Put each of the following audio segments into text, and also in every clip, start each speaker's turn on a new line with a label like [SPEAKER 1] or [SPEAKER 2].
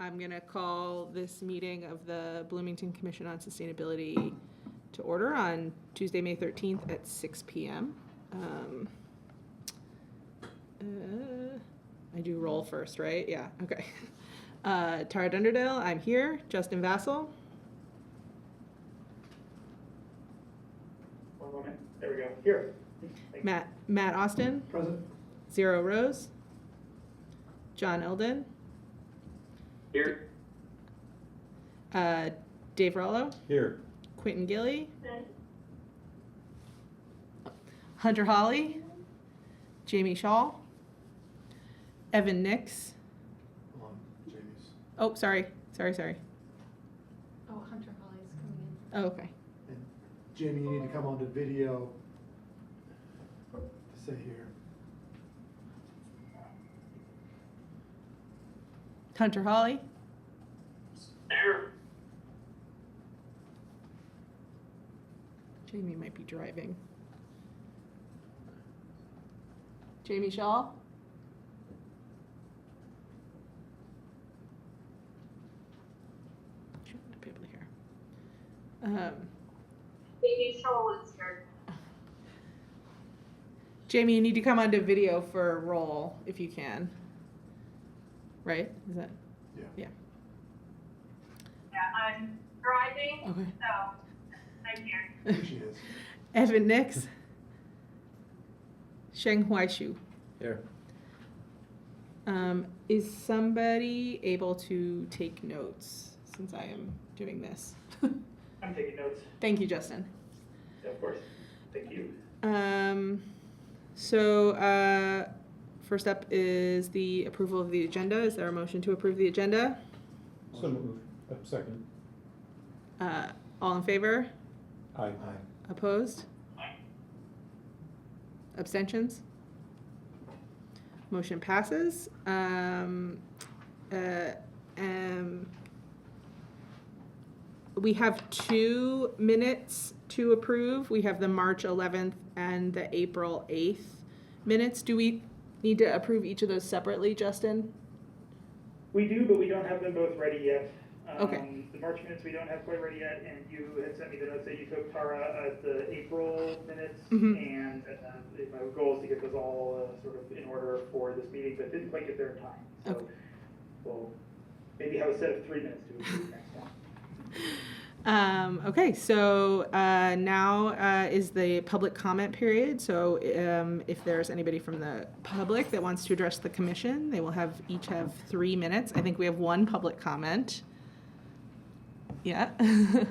[SPEAKER 1] I'm going to call this meeting of the Bloomington Commission on Sustainability to order on Tuesday, May 13th at 6 p.m. I do roll first, right? Yeah, okay. Tara Dunderdale, I'm here. Justin Vassell.
[SPEAKER 2] One moment. There we go. Here.
[SPEAKER 1] Matt Austin.
[SPEAKER 2] Present.
[SPEAKER 1] Zero Rose. John Eldon.
[SPEAKER 2] Here.
[SPEAKER 1] Dave Rollo.
[SPEAKER 3] Here.
[SPEAKER 1] Quentin Gilly. Hunter Hawley. Jamie Shaw. Evan Nix.
[SPEAKER 3] Hold on, Jamie's.
[SPEAKER 1] Oh, sorry.
[SPEAKER 4] Oh, Hunter Holly's coming in.
[SPEAKER 1] Oh, okay.
[SPEAKER 3] And Jamie, you need to come onto video to say here.
[SPEAKER 1] Hunter Hawley.
[SPEAKER 2] Here.
[SPEAKER 1] Jamie might be driving. Jamie Shaw. She wouldn't be able to hear.
[SPEAKER 5] Baby Shoal is here.
[SPEAKER 1] Jamie, you need to come onto video for a roll if you can. Right? Is that?
[SPEAKER 3] Yeah.
[SPEAKER 1] Yeah.
[SPEAKER 5] Yeah, I'm driving,
[SPEAKER 1] Okay.
[SPEAKER 5] so I'm here.
[SPEAKER 3] Here she is.
[SPEAKER 1] Evan Nix. Sheng Huaishu.
[SPEAKER 3] Here.
[SPEAKER 1] Is somebody able to take notes since I am doing this?
[SPEAKER 2] I'm taking notes.
[SPEAKER 1] Thank you, Justin.
[SPEAKER 2] Yeah, of course. Thank you.
[SPEAKER 1] First up is the approval of the agenda. Is there a motion to approve the agenda?
[SPEAKER 6] So moved. Second.
[SPEAKER 1] All in favor?
[SPEAKER 6] Aye.
[SPEAKER 3] Aye.
[SPEAKER 1] Opposed? Abstentions? Motion passes. We have 2 minutes to approve. We have the March 11th and the April 8th minutes. Do we need to approve each of those separately, Justin?
[SPEAKER 2] We do, but we don't have them both ready yet.
[SPEAKER 1] Okay.
[SPEAKER 2] The March minutes we don't have quite ready yet, and you had sent me the notes that you took, Tara, at the April minutes, and my goal is to get those all sort of in order for this meeting, but didn't quite get there in time. So
[SPEAKER 1] Okay.
[SPEAKER 2] we'll maybe have a set of 3 minutes to approve next time.
[SPEAKER 1] Okay, so now is the public comment period. So if there's anybody from the public that wants to address the commission, they will each have 3 minutes. I think we have 1 public comment. Yeah. Do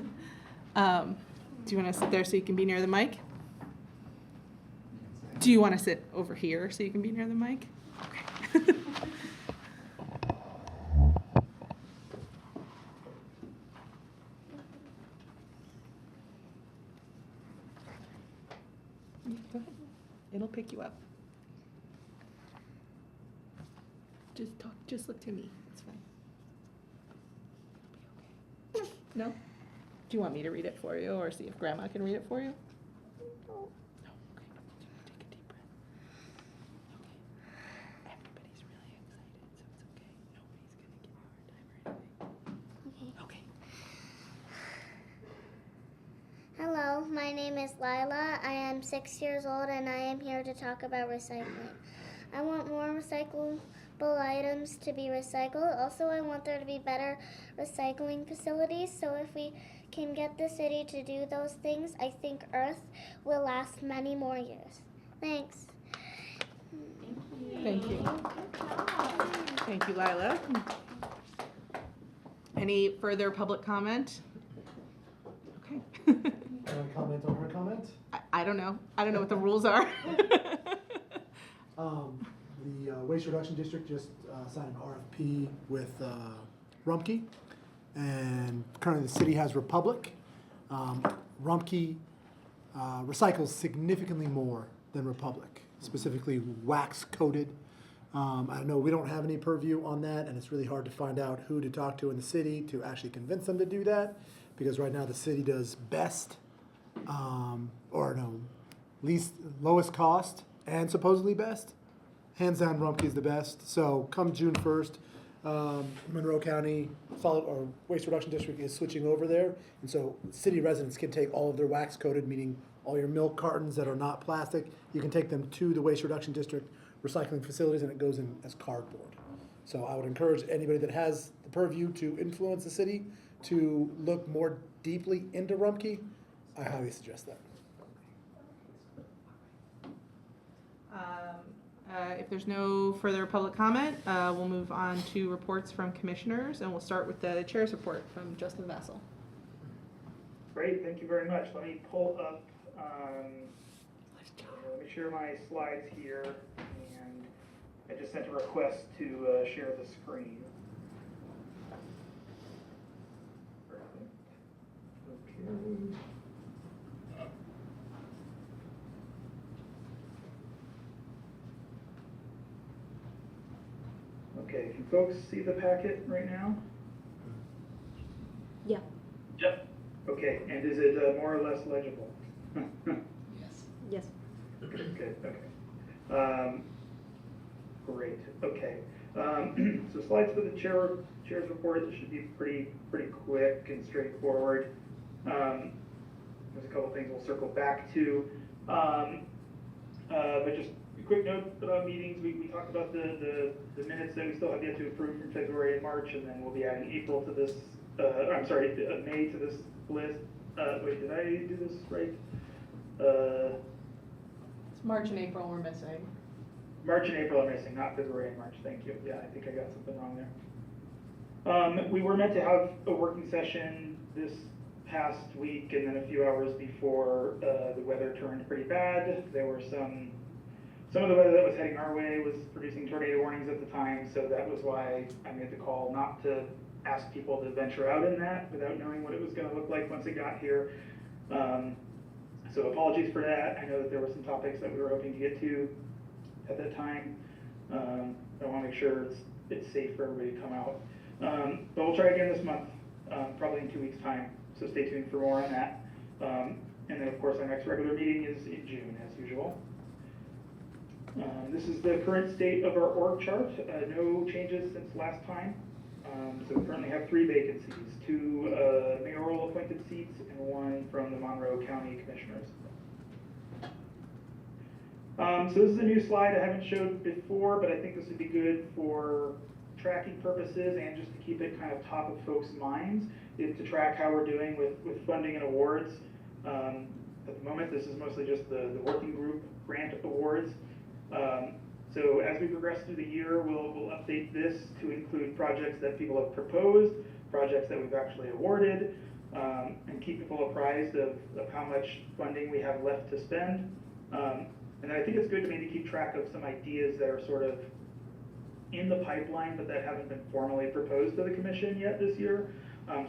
[SPEAKER 1] you want to sit there so you can be near the mic? Do you want to sit over here so you can be near the mic? Okay. Go ahead. It'll pick you up. Just talk. Just look to me. It's fine. It'll be okay. No? Do you want me to read it for you, or see if Grandma can read it for you? No. No. Okay. Take a deep breath. Okay. Everybody's really excited, so it's okay. Nobody's gonna give you a hard time or anything. Okay.
[SPEAKER 7] Hello, my name is Lila. I am 6 years old and I am here to talk about recycling. I want more recyclable items to be recycled. Also, I want there to be better recycling facilities. So if we can get the city to do those things, I think Earth will last many more years. Thanks.
[SPEAKER 1] Thank you. Thank you, Lila. Any further public comment? Okay.
[SPEAKER 3] Can I comment on her comment?
[SPEAKER 1] I don't know. I don't know what the rules are.
[SPEAKER 3] The Waste Reduction District just signed an RFP with Rumpke, and currently the city has Republic. Rumpke recycles significantly more than Republic, specifically wax coated. I know we don't have any purview on that, and it's really hard to find out who to talk to in the city to actually convince them to do that, because right now the city does best, lowest cost and supposedly best. Hands down, Rumpke is the best. So come June 1st, Monroe County Solid or Waste Reduction District is switching over there. And so city residents can take all of their wax coated, meaning all your milk cartons that are not plastic, you can take them to the Waste Reduction District recycling facilities and it goes in as cardboard. So I would encourage anybody that has the purview to influence the city to look more deeply into Rumpke. I highly suggest that.
[SPEAKER 1] If there's no further public comment, we'll move on to reports from commissioners, and we'll start with the chair's report from Justin Vassell.
[SPEAKER 2] Great, thank you very much. Let me pull up, let me share my slides here, and I just sent a request to share the screen. Perfect. Okay. Okay, can folks see the packet right now?
[SPEAKER 4] Yeah.
[SPEAKER 2] Yep. Okay, and is it more or less legible?
[SPEAKER 4] Yes.
[SPEAKER 2] Good, okay. Great, okay. So slides for the chair's report, this should be pretty quick and straightforward. There's a couple things we'll circle back to. But just a quick note about meetings, we talked about the minutes that we still have yet to approve from February and March, and then we'll be adding April to this, I'm sorry, May to this list. Wait, did I do this right?
[SPEAKER 1] It's March and April we're missing.
[SPEAKER 2] March and April are missing, not February and March, thank you. Yeah, I think I got something wrong there. We were meant to have a working session this past week, and then a few hours before the weather turned pretty bad. There were some of the weather that was heading our way was producing tornado warnings at the time, so that was why I made the call not to ask people to venture out in that without knowing what it was going to look like once it got here. So apologies for that. I know that there were some topics that we were hoping to get to at that time. I want to make sure it's safe for everybody to come out. But we'll try again this month, probably in 2 weeks' time. So stay tuned for more on that. And then, of course, our next regular meeting is in June, as usual. This is the current state of our org chart. No changes since last time. So we currently have 3 vacancies, 2 mayoral appointed seats and 1 from the Monroe County Commissioners. So this is a new slide I haven't showed before, but I think this would be good for tracking purposes and just to keep it kind of top of folks' minds, is to track how we're doing with funding and awards. At the moment, this is mostly just the working group grant awards. So as we progress through the year, we'll update this to include projects that people have proposed, projects that we've actually awarded, and keep people apprised of how much funding we have left to spend. And I think it's good to maybe keep track of some ideas that are sort of in the pipeline, but that haven't been formally proposed to the commission yet this year.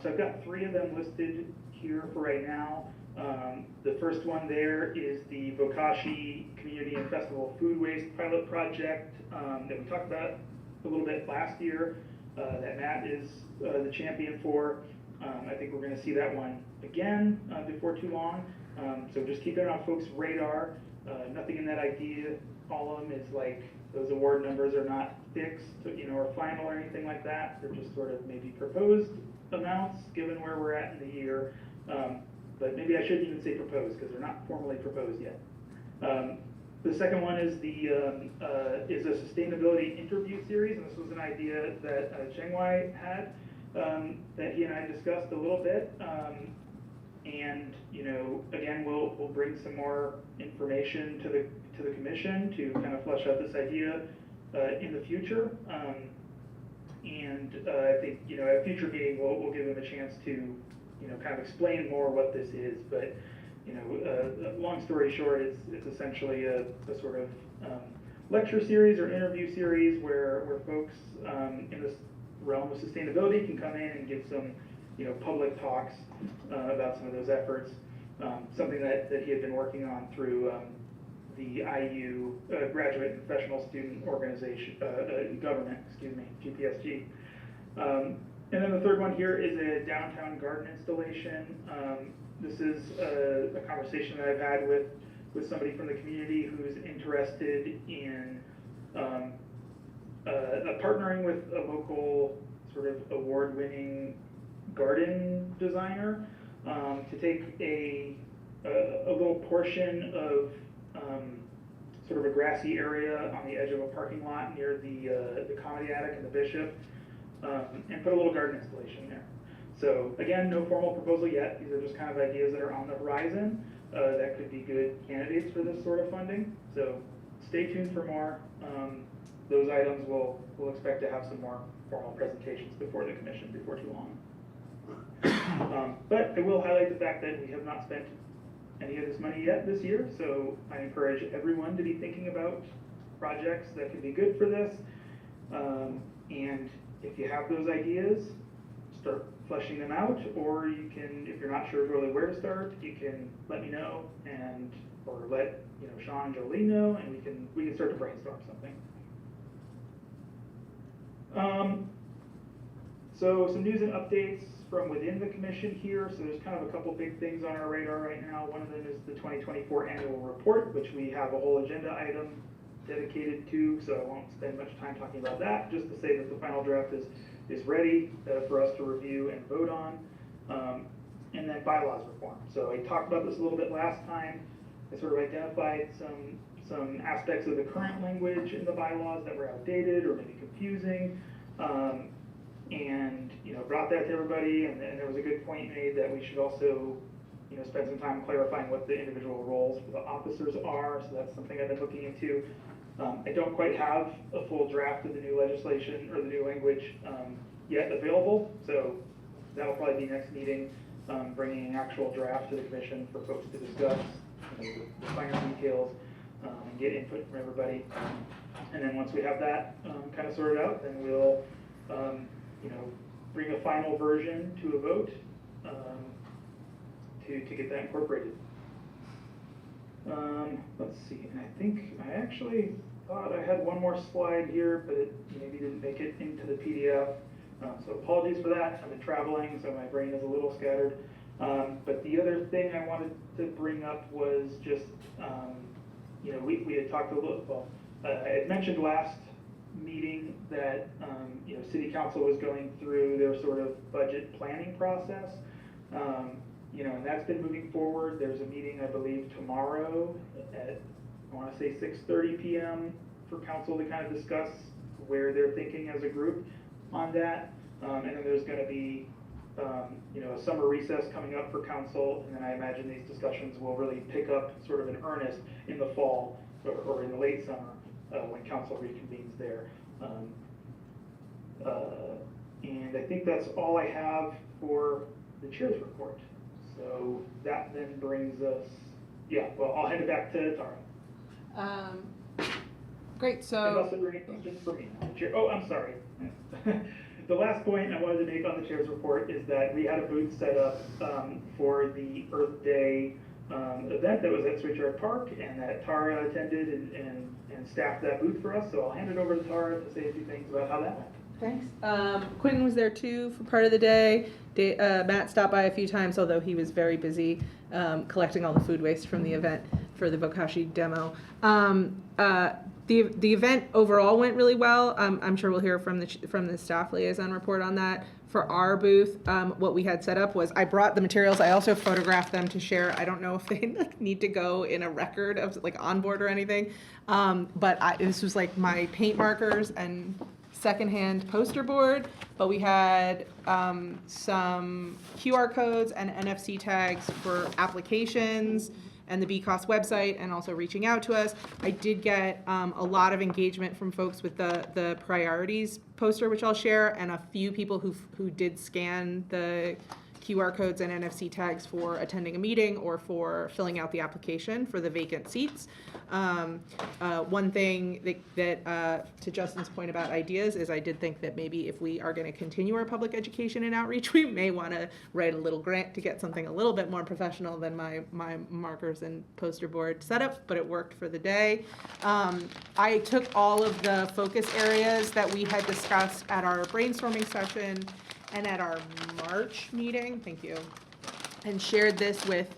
[SPEAKER 2] So I've got 3 of them listed here for right now. The first one there is the Bokashi Community and Festival Food Waste Pilot Project that we talked about a little bit last year, that Matt is the champion for. I think we're going to see that one again before too long. So just keep it on folks' radar. Nothing in that idea column is like, those award numbers are not fixed, or final or anything like that. They're just sort of maybe proposed amounts given where we're at in the year. But maybe I shouldn't even say proposed because they're not formally proposed yet. The second one is is a sustainability interview series, and this was an idea that Cheng Wai had that he and I discussed a little bit. And again, we'll bring some more information to the commission to kind of flesh out this idea in the future. And I think at a future meeting we'll give them a chance to kind of explain more what this is. But long story short, it's essentially a sort of lecture series or interview series where folks in this realm of sustainability can come in and give some public talks about some of those efforts. Something that he had been working on through the IU Graduate and Professional Student Organization Government, GPSG. And then the third one here is a downtown garden installation. This is a conversation that I've had with somebody from the community who's interested in partnering with a local sort of award-winning garden designer to take a little portion of sort of a grassy area on the edge of a parking lot near the Comedy Attic and the Bishop, and put a little garden installation there. So again, no formal proposal yet. These are just kind of ideas that are on the horizon that could be good candidates for this sort of funding. So stay tuned for more. Those items we'll expect to have some more formal presentations before the commission before too long. But I will highlight the fact that we have not spent any of this money yet this year, so I encourage everyone to be thinking about projects that could be good for this. And if you have those ideas, start fleshing them out, or you can, if you're not sure really where to start, you can let me know or let Sean and Jolene know, and we can start to brainstorm something. So some news and updates from within the commission here. So there's kind of a couple big things on our radar right now. One of them is the 2024 annual report, which we have a whole agenda item dedicated to, so I won't spend much time talking about that, just to say that the final draft is ready for us to review and vote on. And then bylaws reform. So I talked about this a little bit last time. I sort of identified some aspects of the current language in the bylaws that were outdated or maybe confusing. And brought that to everybody, and there was a good point made that we should also spend some time clarifying what the individual roles for the officers are. So that's something I've been looking into. I don't quite have a full draft of the new legislation or the new language yet available, so that'll probably be next meeting, bringing an actual draft to the commission for folks to discuss the finer details and get input from everybody. And then once we have that kind of sorted out, then we'll bring a final version to a vote to get that incorporated. Let's see, and I think I actually thought I had one more slide here, but it maybe didn't make it into the PDF. So apologies for that. I've been traveling, so my brain is a little scattered. But the other thing I wanted to bring up was just, we had talked a little, I had mentioned last meeting that City Council was going through their sort of budget planning process, and that's been moving forward. There's a meeting, I believe, tomorrow at, I want to say 6:30 p.m. for council to kind of discuss where they're thinking as a group on that, and then there's going to be a summer recess coming up for council, and then I imagine these discussions will really pick up sort of in earnest in the fall or in the late summer when council reconvenes there. And I think that's all I have for the chair's report. So that then brings us, I'll hand it back to Tara.
[SPEAKER 1] Great, so.
[SPEAKER 2] Unless there are any questions for me. Chair, I'm sorry. The last point I wanted to make on the chair's report is that we had a booth set up for the Earth Day event that was at Switchyard Park, and that Tara attended and staffed that booth for us. So I'll hand it over to Tara to say a few things about how that went.
[SPEAKER 1] Thanks. Quentin was there too for part of the day. Matt stopped by a few times, although he was very busy collecting all the food waste from the event for the Bokashi demo. The event overall went really well. I'm sure we'll hear from the staff liaison report on that. For our booth, what we had set up was I brought the materials. I also photographed them to share. I don't know if they need to go in a record of on board or anything, but this was like my paint markers and secondhand poster board. But we had some QR codes and NFC tags for applications and the BCOS website, and also reaching out to us. I did get a lot of engagement from folks with the priorities poster, which I'll share, and a few people who did scan the QR codes and NFC tags for attending a meeting or for filling out the application for the vacant seats. One thing that to Justin's point about ideas is I did think that maybe if we are going to continue our public education and outreach, we may want to write a little grant to get something a little bit more professional than my markers and poster board setup, but it worked for the day. I took all of the focus areas that we had discussed at our brainstorming session and at our March meeting, thank you, and shared this with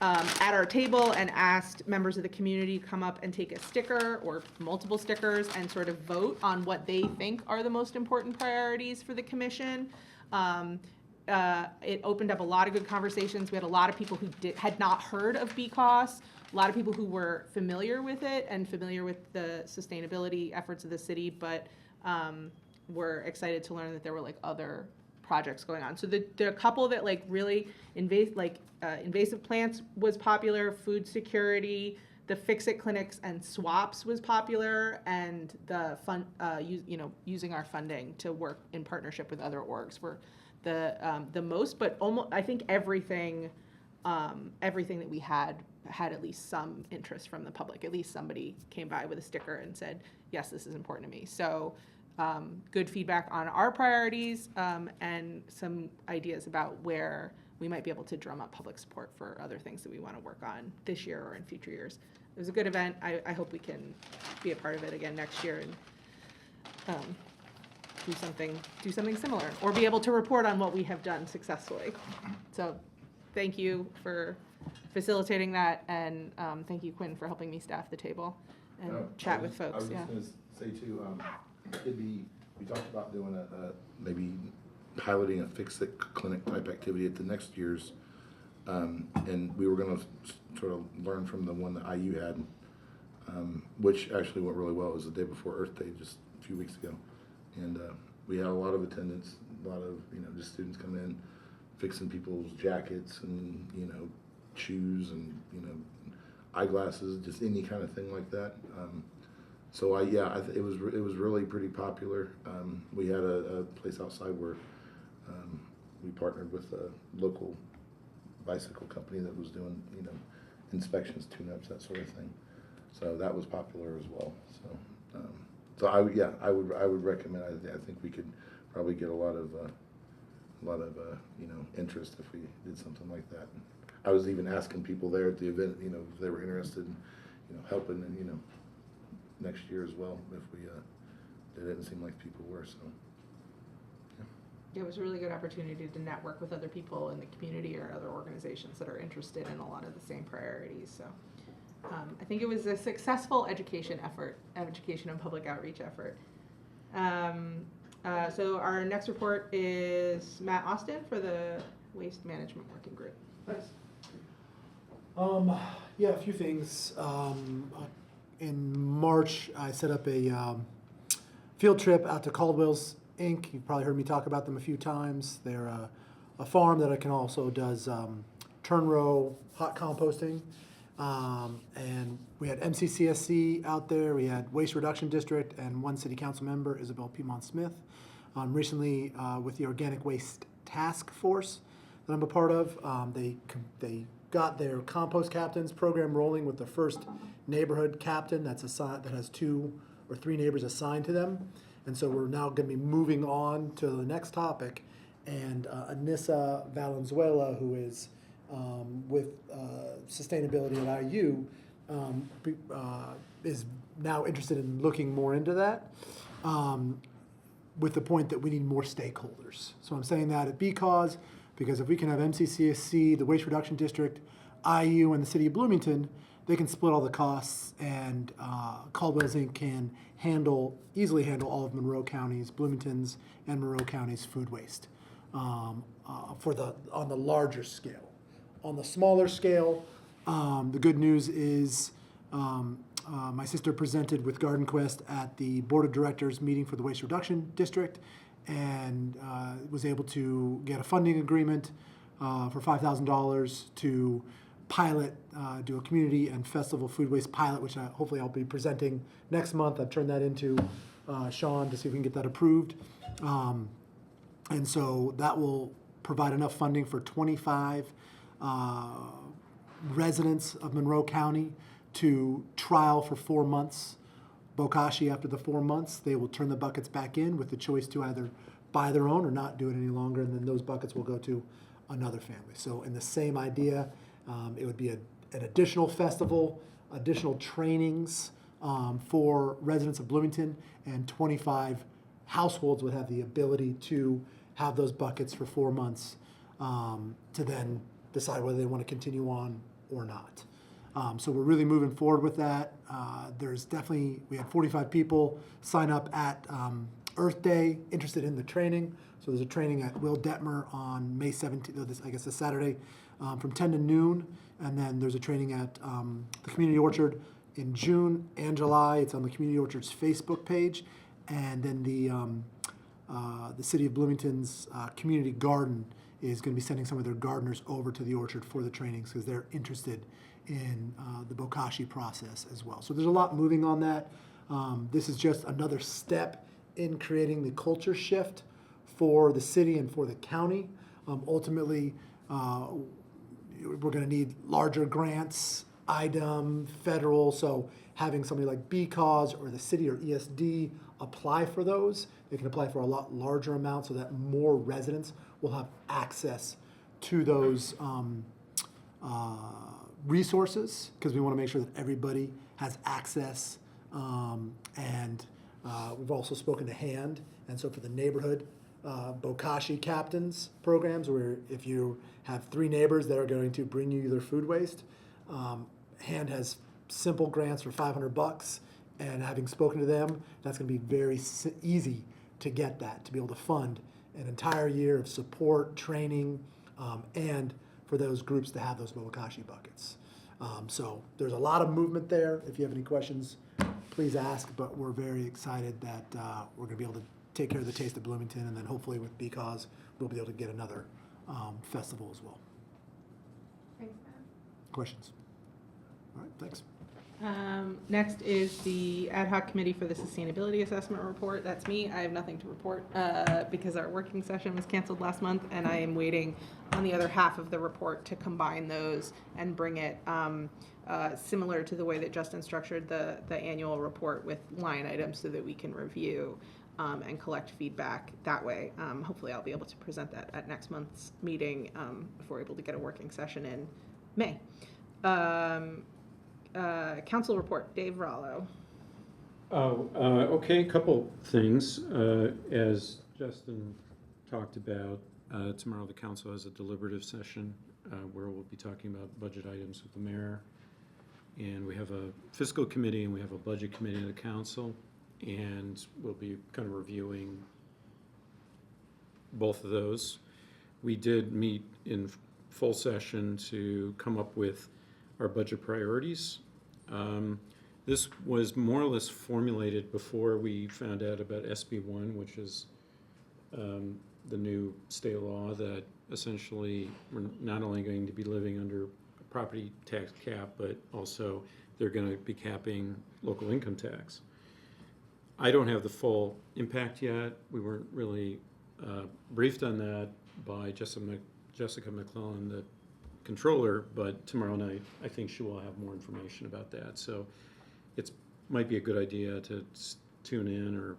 [SPEAKER 1] at our table and asked members of the community to come up and take a sticker or multiple stickers and sort of vote on what they think are the most important priorities for the commission. It opened up a lot of good conversations. We had a lot of people who had not heard of BCOS, a lot of people who were familiar with it and familiar with the sustainability efforts of the city, but were excited to learn that there were like other projects going on. So the couple that like really invasive plants was popular, food security, the Fix-It clinics and swaps was popular, and the using our funding to work in partnership with other orgs were the most. But almost I think everything that we had at least some interest from the public. At least somebody came by with a sticker and said, yes, this is important to me. So good feedback on our priorities and some ideas about where we might be able to drum up public support for other things that we want to work on this year or in future years. It was a good event. I hope we can be a part of it again next year and do something similar, or be able to report on what we have done successfully. So thank you for facilitating that, and thank you, Quinn, for helping me staff the table and chat with folks.
[SPEAKER 8] I was
[SPEAKER 1] Yeah.
[SPEAKER 8] just gonna say too, we talked about doing maybe piloting a Fix-It clinic type activity at the next year's, and we were gonna sort of learn from the one that IU had, which actually went really well. It was the day before Earth Day, just a few weeks ago, and we had a lot of attendance, a lot of just students coming in, fixing people's jackets and shoes and eyeglasses, just any kind of thing like that. So it was really pretty popular. We had a place outside where we partnered with a local bicycle company that was doing inspections, tune-ups, that sort of thing. So that was popular as well. So I would recommend. I think we could probably get a lot of interest if we did something like that. I was even asking people there at the event, if they were interested in helping and next year as well if we it didn't seem like people were. So
[SPEAKER 1] It was a really good opportunity to network with other people in the community or other organizations that are interested in a lot of the same priorities. So I think it was a successful education and public outreach effort. So our next report is Matt Austin for the Waste Management Working Group.
[SPEAKER 3] Nice. A few things. In March, I set up a field trip out to Caldwell's Inc. You've probably heard me talk about them a few times. They're a farm that does turn row hot composting. And we had MCCSC out there, we had Waste Reduction District, and one city council member, Isabel Piedmont Smith. Recently, with the Organic Waste Task Force that I'm a part of, they got their compost captains program rolling with the first neighborhood captain that has 2 or 3 neighbors assigned to them. And so we're now going to be moving on to the next topic. And Anissa Valenzuela, who is with sustainability at IU, is now interested in looking more into that, with the point that we need more stakeholders. So I'm saying that because if we can have MCCSC, the Waste Reduction District, IU, and the City of Bloomington, they can split all the costs, and Caldwell's Inc. can easily handle all of Monroe County's, Bloomington's, and Monroe County's food waste on the larger scale. On the smaller scale, the good news is my sister presented with Garden Quest at the Board of Directors meeting for the Waste Reduction District, and was able to get a funding agreement for $5,000 to pilot, do a community and festival food waste pilot, which hopefully I'll be presenting next month. I've turned that into Sean to see if we can get that approved. And so that will provide enough funding for 25 residents of Monroe County to trial for 4 months Bokashi. After the 4 months, they will turn the buckets back in with the choice to either buy their own or not do it any longer, and then those buckets will go to another family. So in the same idea, it would be an additional festival, additional trainings for residents of Bloomington, and 25 households would have the ability to have those buckets for 4 months to then decide whether they want to continue on or not. So we're really moving forward with that. We had 45 people sign up at Earth Day interested in the training. So there's a training at Will Detmer on May 17th, this Saturday, from 10 to noon. And then there's a training at the Community Orchard in June and July. It's on the Community Orchard's Facebook page. And then the City of Bloomington's Community Garden is going to be sending some of their gardeners over to the orchard for the trainings because they're interested in the bokashi process as well. So there's a lot moving on that. This is just another step in creating the culture shift for the city and for the county. Ultimately, we're going to need larger grants, IDEM, federal, so having somebody like BCause or the city or ESD apply for those, they can apply for a lot larger amount so that more residents will have access to those resources, because we want to make sure that everybody has access. And we've also spoken to HAND, and so for the neighborhood bokashi captains programs, where if you have 3 neighbors that are going to bring you their food waste, HAND has simple grants for $500, and having spoken to them, that's going to be very easy to get that, to be able to fund an entire year of support, training, and for those groups to have those bokashi buckets. So there's a lot of movement there. If you have any questions, please ask, but we're very excited that we're going to be able to take care of the Taste of Bloomington, and then hopefully with BCause, we'll be able to get another festival as well.
[SPEAKER 1] Thanks, Matt.
[SPEAKER 3] Questions? All right, thanks.
[SPEAKER 1] Next is the ad hoc committee for the sustainability assessment report. That's me. I have nothing to report because our working session was canceled last month, and I am waiting on the other half of the report to combine those and bring it similar to the way that Justin structured the annual report with line items so that we can review and collect feedback that way. Hopefully I'll be able to present that at next month's meeting if we're able to get a working session in May. Council report, Dave Rollo.
[SPEAKER 6] Okay, a couple things. As Justin talked about, tomorrow the council has a deliberative session where we'll be talking about budget items with the mayor. And we have a fiscal committee and we have a budget committee of the council. And we'll be kind of reviewing both of those. We did meet in full session to come up with our budget priorities. This was more or less formulated before we found out about SB1, which is the new state law that essentially we're not only going to be living under a property tax cap, but also they're going to be capping local income tax. I don't have the full impact yet. We weren't really briefed on that by Jessica McClellan, the controller, but tomorrow night I think she will have more information about that. So it might be a good idea to tune in or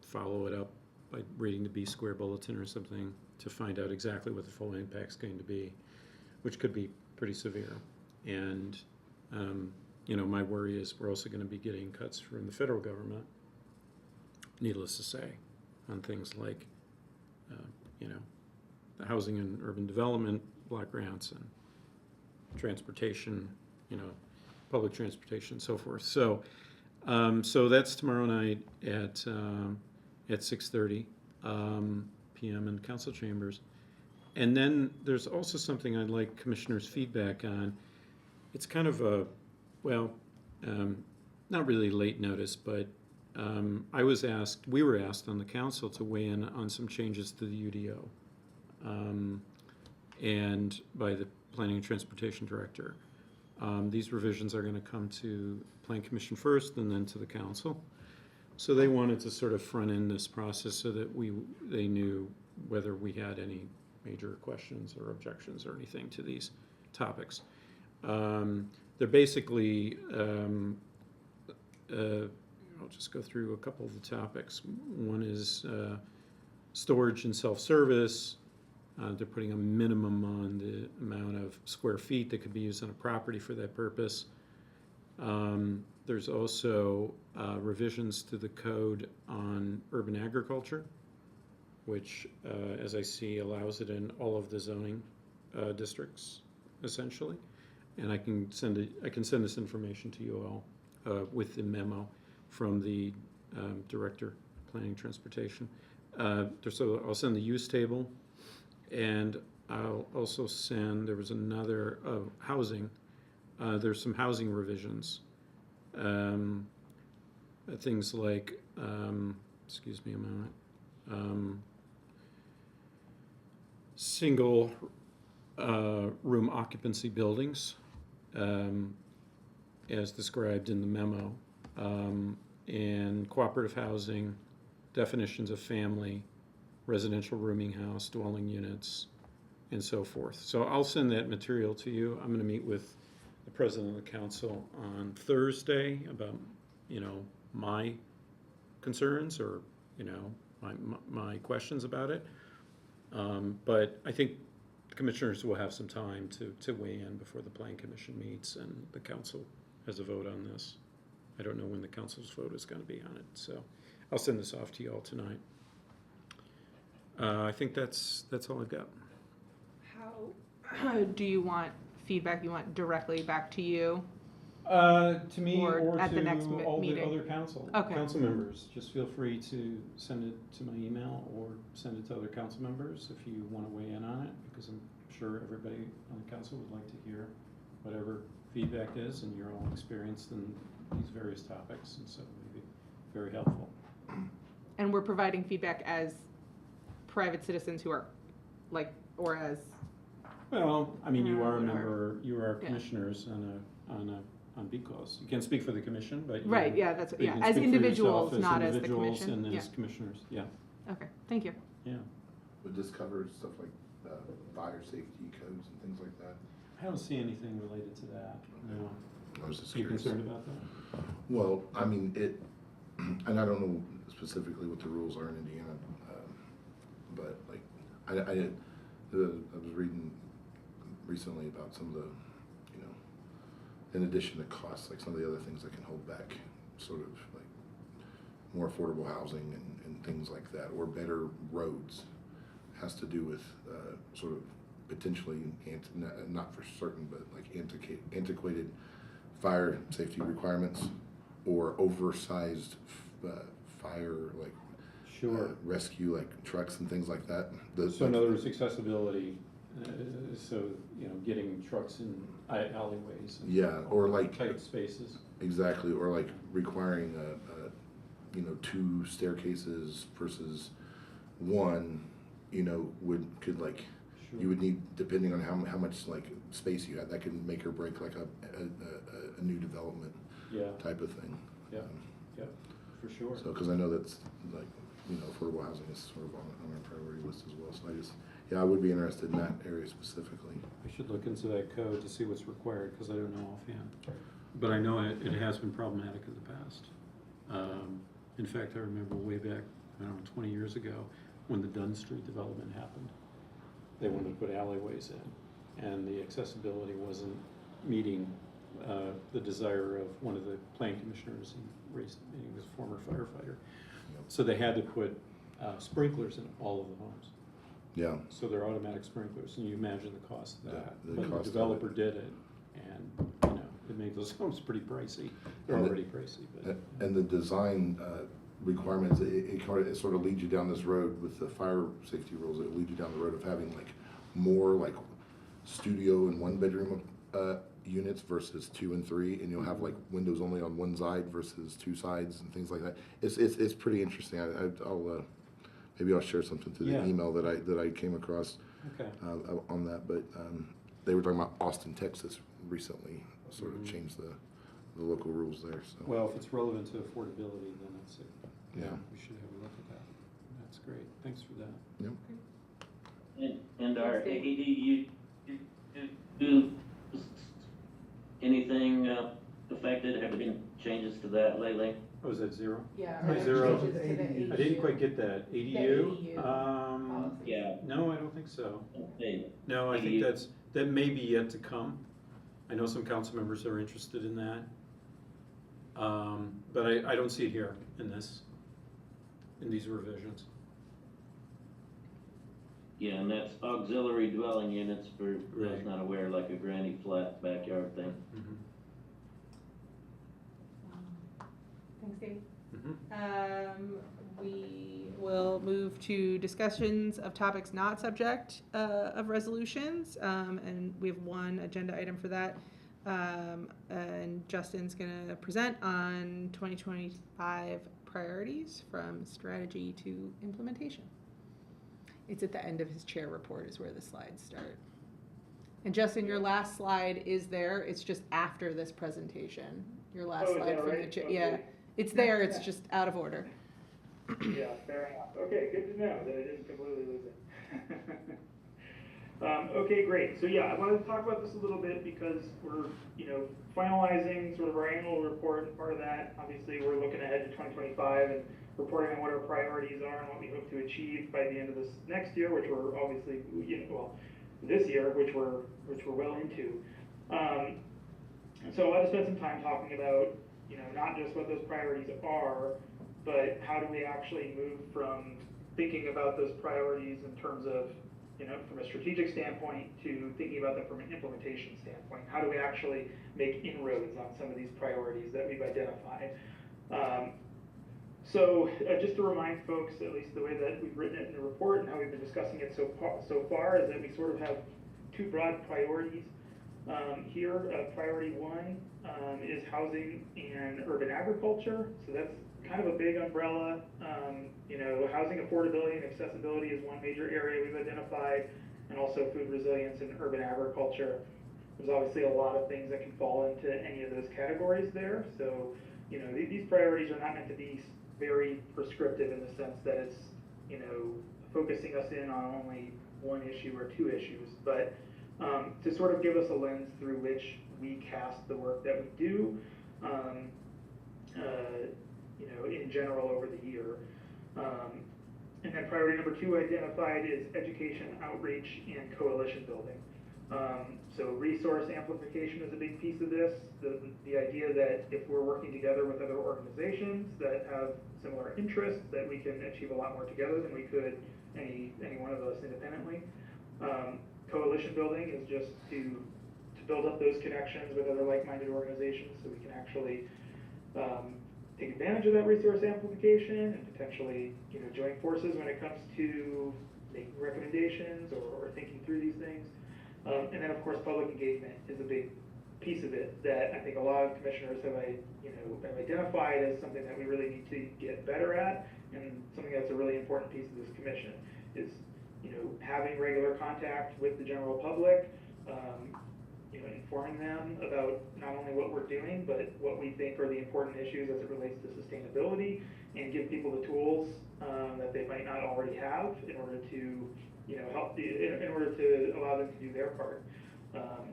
[SPEAKER 6] follow it up by reading the B Square Bulletin or something to find out exactly what the full impact's going to be, which could be pretty severe. And my worry is we're also going to be getting cuts from the federal government, needless to say, on things like the housing and urban development block grants and transportation, public transportation, and so forth. So, so that's tomorrow night at 6:30 p.m. in council chambers. And then there's also something I'd like commissioners' feedback on. It's kind of a, not really late notice, but we were asked on the council to weigh in on some changes to the UDO, and by the Planning and Transportation Director. These revisions are going to come to Plan Commission first and then to the council. So they wanted to sort of front end this process so that they knew whether we had any major questions or objections or anything to these topics. They're basically, I'll just go through a couple of the topics. One is storage and self-service. They're putting a minimum on the amount of square feet that could be used on a property for that purpose. There's also revisions to the code on urban agriculture, which, as I see, allows it in all of the zoning districts, essentially. And I can send this information to you all with the memo from the Director, Planning Transportation. So I'll send the use table, and I'll also send, there was another, housing. There's some housing revisions. Things like, excuse me a moment, single room occupancy buildings, as described in the memo, and cooperative housing, definitions of family, residential rooming house, dwelling units, and so forth. So I'll send that material to you. I'm going to meet with the president of the council on Thursday about, my concerns or, my questions about it. But I think the commissioners will have some time to weigh in before the Plan Commission meets and the council has a vote on this. I don't know when the council's vote is going to be on it, so I'll send this off to you all tonight. I think that's all I've got.
[SPEAKER 1] How do you want feedback? You want directly back to you?
[SPEAKER 6] To me
[SPEAKER 1] Or
[SPEAKER 6] or
[SPEAKER 1] at the
[SPEAKER 6] to
[SPEAKER 1] next
[SPEAKER 6] all the
[SPEAKER 1] meeting?
[SPEAKER 6] other council members. Just feel free to send it to my email or send it to other council members if you want to weigh in on it, because I'm sure everybody on the council would like to hear whatever feedback is, and you're all experienced in these various topics, and so it may be very helpful.
[SPEAKER 1] And we're providing feedback as private citizens who are or as,
[SPEAKER 6] Well, I mean, you are a
[SPEAKER 1] Whatever.
[SPEAKER 6] member, you are
[SPEAKER 1] Yeah.
[SPEAKER 6] commissioners on BCOS. You can't speak for the commission, but you.
[SPEAKER 1] right, yeah, that's,
[SPEAKER 6] but you
[SPEAKER 1] yeah,
[SPEAKER 6] can
[SPEAKER 1] as
[SPEAKER 6] speak for
[SPEAKER 1] individuals,
[SPEAKER 6] yourself
[SPEAKER 1] not as the
[SPEAKER 6] individuals
[SPEAKER 1] commission.
[SPEAKER 6] and
[SPEAKER 1] Yeah,
[SPEAKER 6] as commissioners, yeah,
[SPEAKER 1] okay, thank you.
[SPEAKER 6] yeah.
[SPEAKER 8] Would this cover stuff like fire safety codes and things like that?
[SPEAKER 6] I don't see anything related to that, no.
[SPEAKER 8] I was just
[SPEAKER 6] Are you
[SPEAKER 8] curious.
[SPEAKER 6] concerned about that?
[SPEAKER 8] Well, I mean, and I don't know specifically what the rules are in Indiana, but like, I was reading recently about some of the, in addition to costs, like some of the other things that can hold back sort of like more affordable housing and things like that, or better roads, has to do with sort of potentially, not for certain, but like antiquated fire safety requirements or oversized fire rescue like trucks and things like that.
[SPEAKER 6] So in other words, accessibility, so, getting trucks in alleyways. And
[SPEAKER 8] Yeah, or like
[SPEAKER 6] tight spaces.
[SPEAKER 8] exactly, or like requiring two staircases versus one. Could like
[SPEAKER 6] Sure.
[SPEAKER 8] you would need, depending on how much like space you had, that could make or break like a new development
[SPEAKER 6] Yeah,
[SPEAKER 8] type of thing.
[SPEAKER 6] yeah, yeah, for sure.
[SPEAKER 8] So, because I know that's like, affordable housing is sort of on our priority list as well. So I would be interested in that area specifically.
[SPEAKER 6] I should look into that code to see what's required, because I don't know offhand. But I know it has been problematic in the past. In fact, I remember way back, 20 years ago, when the Dunn Street development happened. They wanted to put alleyways in, and the accessibility wasn't meeting the desire of one of the planning commissioners. He was a former firefighter. So they had to put sprinklers in all of the homes.
[SPEAKER 8] Yeah.
[SPEAKER 6] So they're automatic sprinklers, and you imagine the cost of that.
[SPEAKER 8] The
[SPEAKER 6] But
[SPEAKER 8] cost
[SPEAKER 6] the
[SPEAKER 8] of
[SPEAKER 6] developer did it, and, it made those homes pretty pricey. They're
[SPEAKER 8] And
[SPEAKER 6] already pricey, but.
[SPEAKER 8] And the design requirements, it sort of leads you down this road with the fire safety rules. It leads you down the road of having like more like studio and one bedroom units versus 2 and 3, and you'll have like windows only on one side versus 2 sides and things like that. It's pretty interesting. I'll maybe I'll share something through the
[SPEAKER 6] Yeah.
[SPEAKER 8] email that I came across
[SPEAKER 6] Okay.
[SPEAKER 8] on that. But they were talking about Austin, Texas recently, sort of changed the local rules there. So
[SPEAKER 6] Well, if it's relevant to affordability, then it's,
[SPEAKER 8] yeah.
[SPEAKER 6] we should have a look at that. That's great. Thanks for that.
[SPEAKER 8] Yep.
[SPEAKER 4] And our AED, do anything affected? Have there been changes to that lately?
[SPEAKER 6] Oh, is that 0?
[SPEAKER 1] Yeah.
[SPEAKER 6] Or zero. I didn't quite get that. ADU?
[SPEAKER 4] Yeah.
[SPEAKER 6] No, I don't think so.
[SPEAKER 4] Hey,
[SPEAKER 6] No, I think
[SPEAKER 4] ADU.
[SPEAKER 6] that may be yet to come. I know some council members are interested in that. But I don't see it here in these revisions.
[SPEAKER 4] Yeah, and that's auxiliary dwelling units for those
[SPEAKER 6] Right.
[SPEAKER 4] not aware, like a granny flat backyard thing.
[SPEAKER 6] Mhm.
[SPEAKER 1] Thanks, Dave.
[SPEAKER 6] Mhm.
[SPEAKER 1] We will move to discussions of topics not subject of resolutions, and we have one agenda item for that. And Justin's gonna present on 2025 priorities from strategy to implementation. It's at the end of his chair report is where the slides start. And Justin, your last slide is there, it's just after this presentation. Your last
[SPEAKER 2] Oh, is
[SPEAKER 1] slide
[SPEAKER 2] that
[SPEAKER 1] from the
[SPEAKER 2] right?
[SPEAKER 1] chair,
[SPEAKER 2] Okay.
[SPEAKER 1] yeah, it's there, it's just out of order.
[SPEAKER 2] Yeah, fair enough. Okay, good to know that I didn't completely lose it. Okay, great. So yeah, I wanted to talk about this a little bit because we're, finalizing sort of our annual report, and part of that, obviously, we're looking ahead to 2025 and reporting on what our priorities are and what we hope to achieve by the end of this next year, which we're obviously, this year, which we're well into. And so I want to spend some time talking about, not just what those priorities are, but how do we actually move from thinking about those priorities in terms of, from a strategic standpoint to thinking about them from an implementation standpoint? How do we actually make inroads on some of these priorities that we've identified? So just to remind folks, at least the way that we've written it in the report and how we've been discussing it so far, is that we sort of have two broad priorities here. Priority one is housing and urban agriculture. So that's kind of a big umbrella. Housing affordability and accessibility is one major area we've identified, and also food resilience and urban agriculture. There's obviously a lot of things that can fall into any of those categories there. So, these priorities are not meant to be very prescriptive in the sense that it's, focusing us in on only one issue or two issues, but to sort of give us a lens through which we cast the work that we do, in general over the year. And then priority number two identified is education, outreach, and coalition building. So resource amplification is a big piece of this. The idea that if we're working together with other organizations that have similar interests, that we can achieve a lot more together than we could any one of us independently. Coalition building is just to build up those connections with other like-minded organizations so we can actually take advantage of that resource amplification and potentially, join forces when it comes to making recommendations or thinking through these things. And then, of course, public engagement is a big piece of it that I think a lot of commissioners have identified as something that we really need to get better at, and something that's a really important piece of this commission is, having regular contact with the general public, informing them about not only what we're doing, but what we think are the important issues as it relates to sustainability, and give people the tools that they might not already have in order to, help in order to allow them to do their part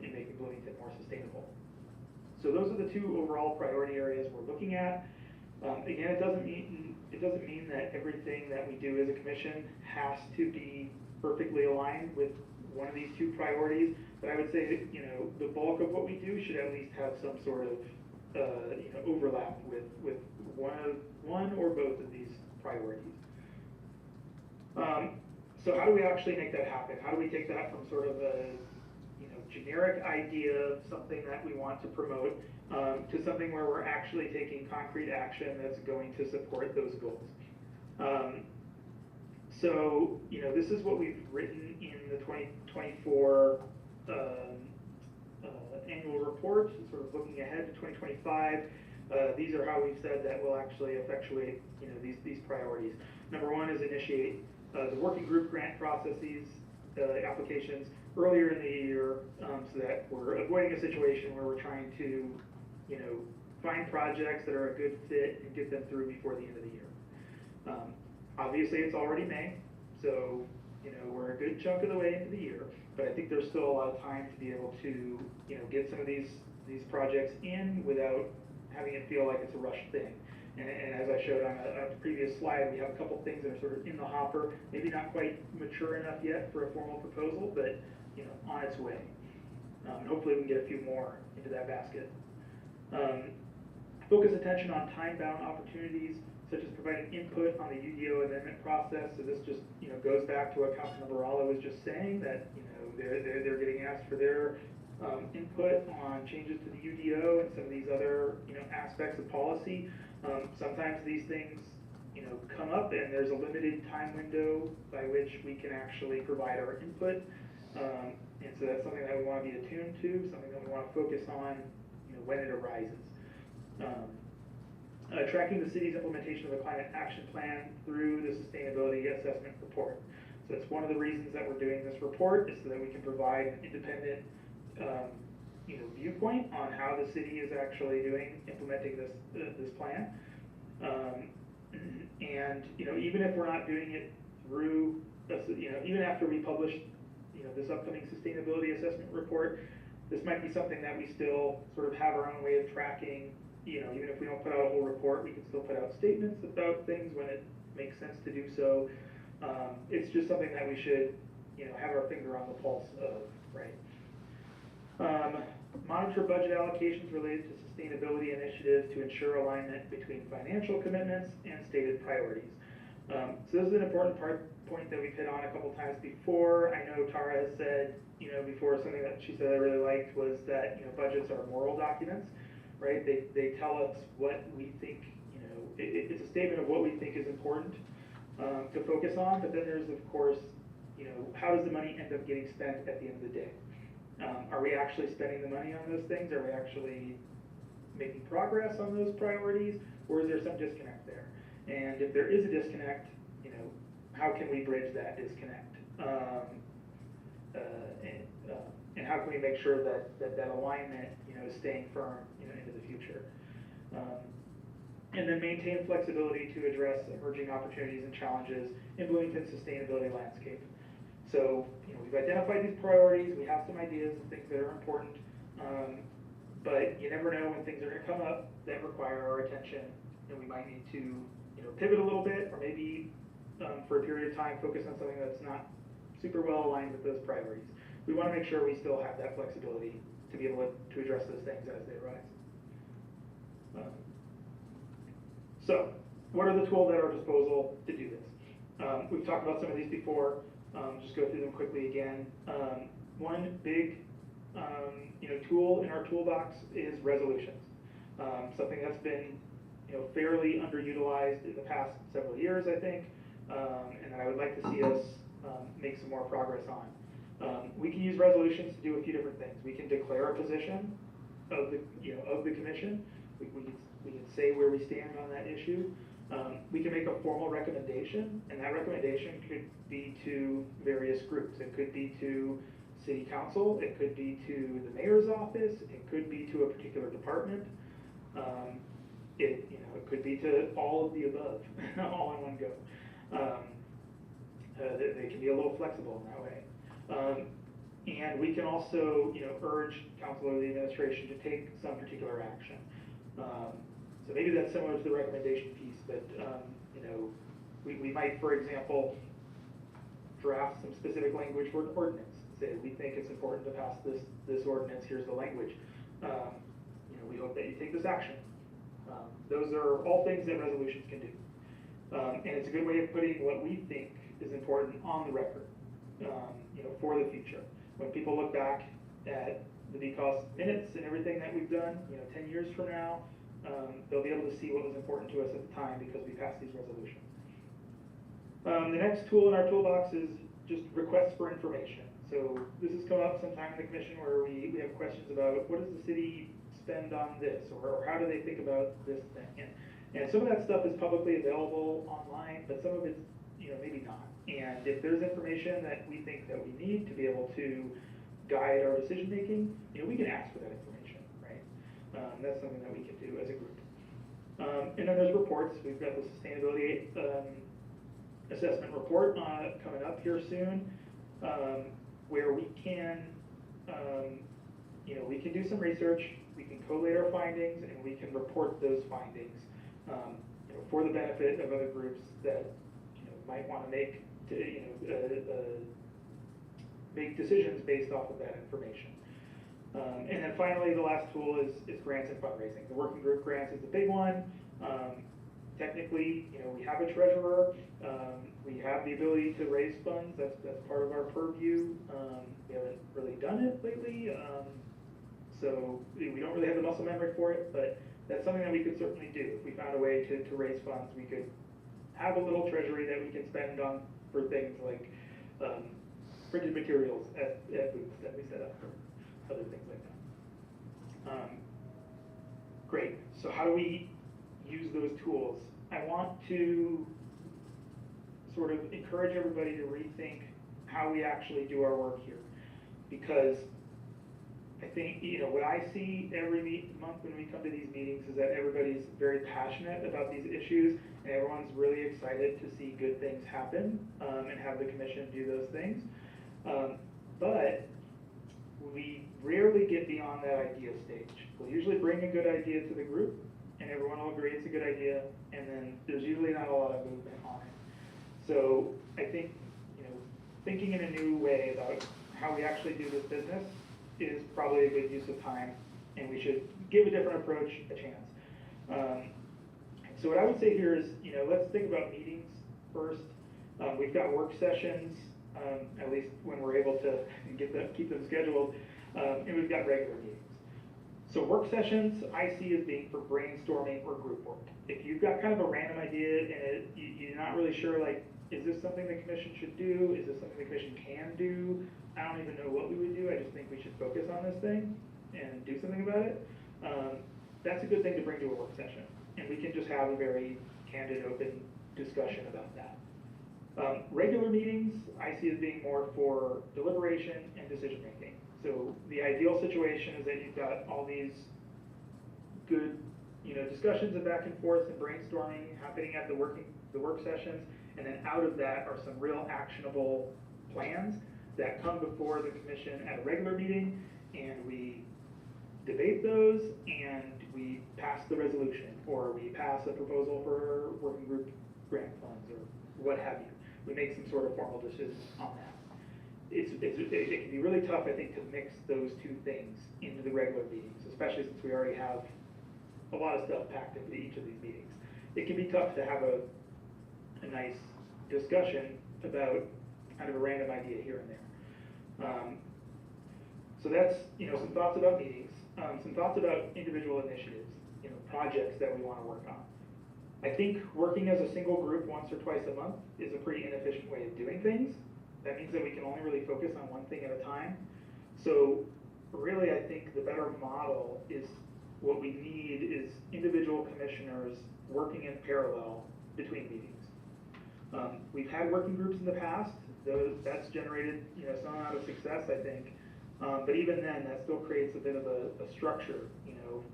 [SPEAKER 2] in making Bloomington more sustainable. So those are the two overall priority areas we're looking at. Again, it doesn't mean that everything that we do as a commission has to be perfectly aligned with one of these two priorities, but I would say that, the bulk of what we do should at least have some sort of overlap with one or both of these priorities. So how do we actually make that happen? How do we take that from sort of a generic idea, something that we want to promote, to something where we're actually taking concrete action that's going to support those goals? So, this is what we've written in the 2024 annual report, sort of looking ahead to 2025. These are how we've said that we'll actually effectuate, these priorities. Number one is initiate the working group grant processes, applications earlier in the year, so that we're avoiding a situation where we're trying to, find projects that are a good fit and get them through before the end of the year. Obviously, it's already May, so, we're a good chunk of the way into the year, but I think there's still a lot of time to be able to, get some of these projects in without having it feel like it's a rushed thing. And as I showed on a previous slide, we have a couple things that are sort of in the hopper, maybe not quite mature enough yet for a formal proposal, but, on its way. Hopefully we can get a few more into that basket. Focus attention on time-bound opportunities. such as providing input on the UDO amendment process. So this just, goes back to what Councilmember Rallo was just saying, that, they're getting asked for their input on changes to the UDO and some of these other, aspects of policy. Sometimes these things, come up and there's a limited time window by which we can actually provide our input. And so that's something that we want to be attuned to, something that we want to focus on, when it arises. Tracking the city's implementation of the climate action plan through the sustainability assessment report. So that's one of the reasons that we're doing this report, is so that we can provide an independent, viewpoint on how the city is actually implementing this plan. And, even if we're not doing it through, even after we publish, this upcoming sustainability assessment report, this might be something that we still sort of have our own way of tracking. Even if we don't put out a whole report, we can still put out statements about things when it makes sense to do so. It's just something that we should, have our finger on the pulse of, right? Monitor budget allocations related to sustainability initiatives to ensure alignment between financial commitments and stated priorities. So this is an important point that we've hit on a couple times before. I know Tara has said, before, something that she said I really liked was that, budgets are moral documents, right? They tell us what we think, it's a statement of what we think is important to focus on, but then there's, of course, how does the money end up getting spent at the end of the day? Are we actually spending the money on those things? Are we actually making progress on those priorities? Or is there some disconnect there? And if there is a disconnect, how can we bridge that disconnect? And how can we make sure that alignment, is staying firm, into the future? And then maintain flexibility to address emerging opportunities and challenges in Bloomington's sustainability landscape. So, we've identified these priorities, we have some ideas of things that are important, but you never know when things are gonna come up that require our attention, and we might need to, pivot a little bit, or maybe for a period of time focus on something that's not super well aligned with those priorities. We wanna make sure we still have that flexibility to be able to address those things as they arise. So, what are the tools at our disposal to do this? We've talked about some of these before. Just go through them quickly again. One big, tool in our toolbox is resolutions. Something that's been, fairly underutilized in the past several years, I think, and that I would like to see us make some more progress on. We can use resolutions to do a few different things. We can declare a position of the commission. We can say where we stand on that issue. We can make a formal recommendation, and that recommendation could be to various groups. It could be to city council, it could be to the mayor's office, it could be to a particular department. It could be to all of the above, all in one go. They can be a little flexible in that way. And we can also, urge council or the administration to take some particular action. So maybe that's similar to the recommendation piece, but, we might, for example, draft some specific language for an ordinance. Say, we think it's important to pass this ordinance, here's the language. We hope that you take this action. Those are all things that resolutions can do. And it's a good way of putting what we think is important on the record, for the future. When people look back at the BCOS minutes and everything that we've done, 10 years from now, they'll be able to see what was important to us at the time because we passed these resolutions. The next tool in our toolbox is just requests for information. So this has come up sometime in the commission where we have questions about what does the city spend on this, or how do they think about this thing? And some of that stuff is publicly available online, but some of it's, maybe not. And if there's information that we think that we need to be able to guide our decision making, we can ask for that information, right? That's something that we can do as a group. And then there's reports. We've got the sustainability assessment report coming up here soon, where we can, we can do some research, we can collate our findings, and we can report those findings for the benefit of other groups that might want to make decisions based off of that information. And then finally, the last tool is grants and fundraising. The working group grants is the big one. technically, we have a treasurer, we have the ability to raise funds, that's part of our purview. We haven't really done it lately, so we don't really have the muscle memory for it, but that's something that we could certainly do. If we found a way to raise funds, we could have a little treasury that we can spend on for things like printed materials at booths that we set up, or other things like that. Great, so how do we use those tools? I want to sort of encourage everybody to rethink how we actually do our work here, because I think, what I see every month when we come to these meetings is that everybody's very passionate about these issues, and everyone's really excited to see good things happen, and have the commission do those things. But we rarely get beyond that idea stage. We'll usually bring a good idea to the group, and everyone will agree it's a good idea, and then there's usually not a lot of movement on it. So I think, thinking in a new way about how we actually do this business is probably a good use of time, and we should give a different approach a chance. So what I would say here is, let's think about meetings first. We've got work sessions, at least when we're able to keep them scheduled, and we've got regular meetings. So work sessions I see as being for brainstorming or group work. If you've got kind of a random idea and you're not really sure, like, is this something the commission should do? Is this something the commission can do? I don't even know what we would do. I just think we should focus on this thing and do something about it. That's a good thing to bring to a work session. And we can just have a very candid, open discussion about that. Regular meetings I see as being more for deliberation and decision making. So the ideal situation is that you've got all these good, discussions and back and forth and brainstorming happening at the work sessions, and then out of that are some real actionable plans that come before the commission at a regular meeting, and we debate those, and we pass the resolution, or we pass a proposal for working group grant funds, or what have you. We make some sort of formal decision on that. It can be really tough, I think, to mix those two things into the regular meetings, especially since we already have a lot of stuff packed into each of these meetings. It can be tough to have a nice discussion about kind of a random idea here and there. So that's, some thoughts about meetings, some thoughts about individual initiatives, projects that we want to work on. I think working as a single group once or twice a month is a pretty inefficient way of doing things. That means that we can only really focus on one thing at a time. So really, I think the better model is what we need is individual commissioners working in parallel between meetings. We've had working groups in the past. That's generated, some amount of success, I think. But even then, that still creates a bit of a structure.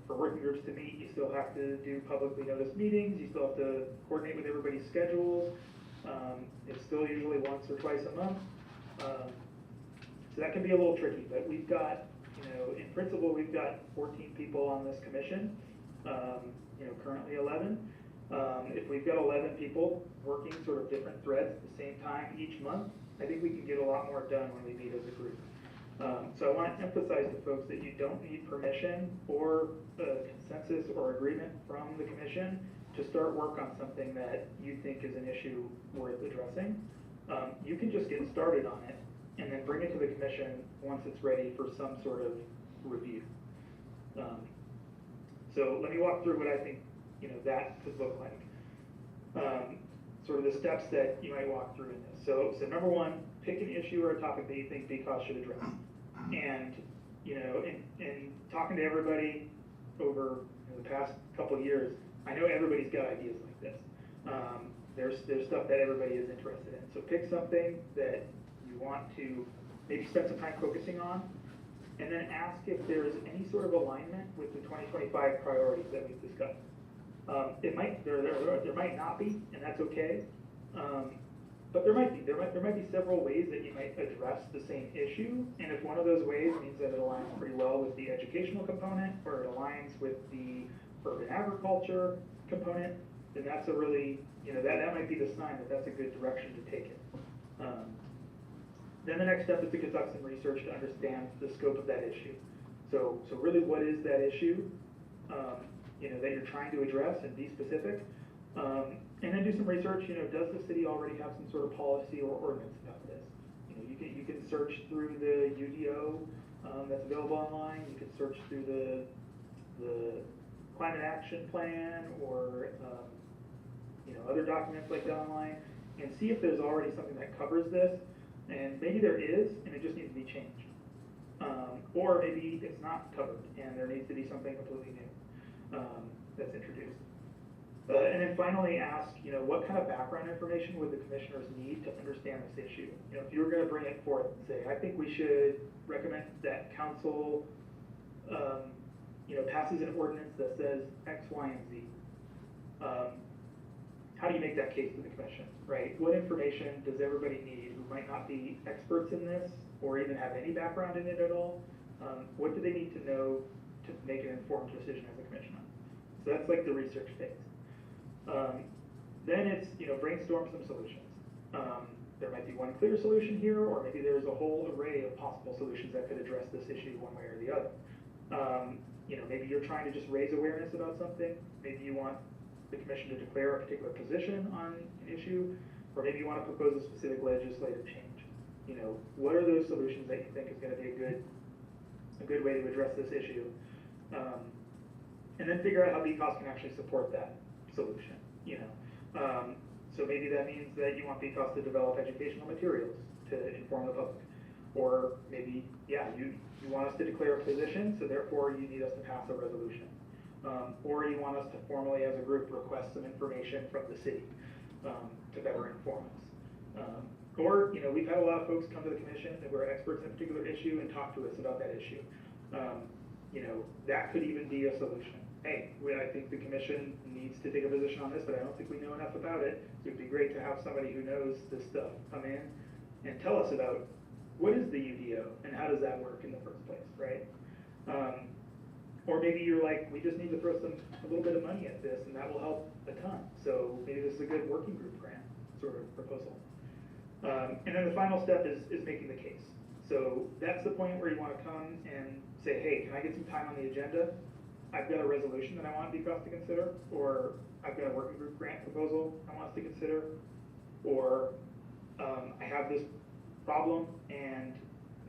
[SPEAKER 2] For working groups to meet, you still have to do publicly noticed meetings. You still have to coordinate with everybody's schedules. It's still usually once or twice a month. So that can be a little tricky, but we've got, in principle, we've got 14 people on this commission, currently 11. If we've got 11 people working sort of different threads at the same time each month, I think we can get a lot more done when we meet as a group. So I want to emphasize to folks that you don't need permission or consensus or agreement from the commission to start work on something that you think is an issue worth addressing. You can just get started on it and then bring it to the commission once it's ready for some sort of review. So let me walk through what I think that could look like. Sort of the steps that you might walk through in this. So number one, pick an issue or a topic that you think BCOS should address. And in talking to everybody over the past couple of years, I know everybody's got ideas like this. There's stuff that everybody is interested in. So pick something that you want to maybe spend some time focusing on, and then ask if there is any sort of alignment with the 2025 priorities that we've discussed. There might not be, and that's okay. But there might be. There might be several ways that you might address the same issue, and if one of those ways means that it aligns pretty well with the educational component, or it aligns with the urban agriculture component, then that's a really, that might be the sign that that's a good direction to take it. Then the next step is to conduct some research to understand the scope of that issue. So really, what is that issue, that you're trying to address, and be specific. And then do some research, does the city already have some sort of policy or ordinance about this? You can search through the UDO, that's available online, you can search through the climate action plan or, other documents like that online and see if there's already something that covers this. And maybe there is, and it just needs to be changed. Or maybe it's not covered and there needs to be something completely new that's introduced. And then finally ask, what kind of background information would the commissioners need to understand this issue? If you were going to bring it forth and say, I think we should recommend that council, passes an ordinance that says X, Y, and Z. How do you make that case to the commission, right? What information does everybody need who might not be experts in this or even have any background in it at all? What do they need to know to make an informed decision as a commission? So that's like the research phase. Then it's, brainstorm some solutions. There might be one clear solution here, or maybe there's a whole array of possible solutions that could address this issue one way or the other. Maybe you're trying to just raise awareness about something. Maybe you want the commission to declare a particular position on an issue, or maybe you want to propose a specific legislative change. What are those solutions that you think is going to be a good way to address this issue? And then figure out how BCOS can actually support that solution. So maybe that means that you want BCOS to develop educational materials to inform the public. Or maybe, you want us to declare a position, so therefore you need us to pass a resolution. Or you want us to formally, as a group, request some information from the city to better inform us. Or, we've had a lot of folks come to the commission that were experts in a particular issue and talk to us about that issue. That could even be a solution. Hey, I think the commission needs to take a position on this, but I don't think we know enough about it. So it'd be great to have somebody who knows this stuff come in and tell us about what is the UDO and how does that work in the first place, right? Or maybe you're like, we just need to throw a little bit of money at this and that will help a ton. So maybe this is a good working group grant sort of proposal. And then the final step is making the case. So that's the point where you want to come and say, hey, can I get some time on the agenda? I've got a resolution that I want BCOS to consider, or I've got a working group grant proposal I want us to consider, or I have this problem and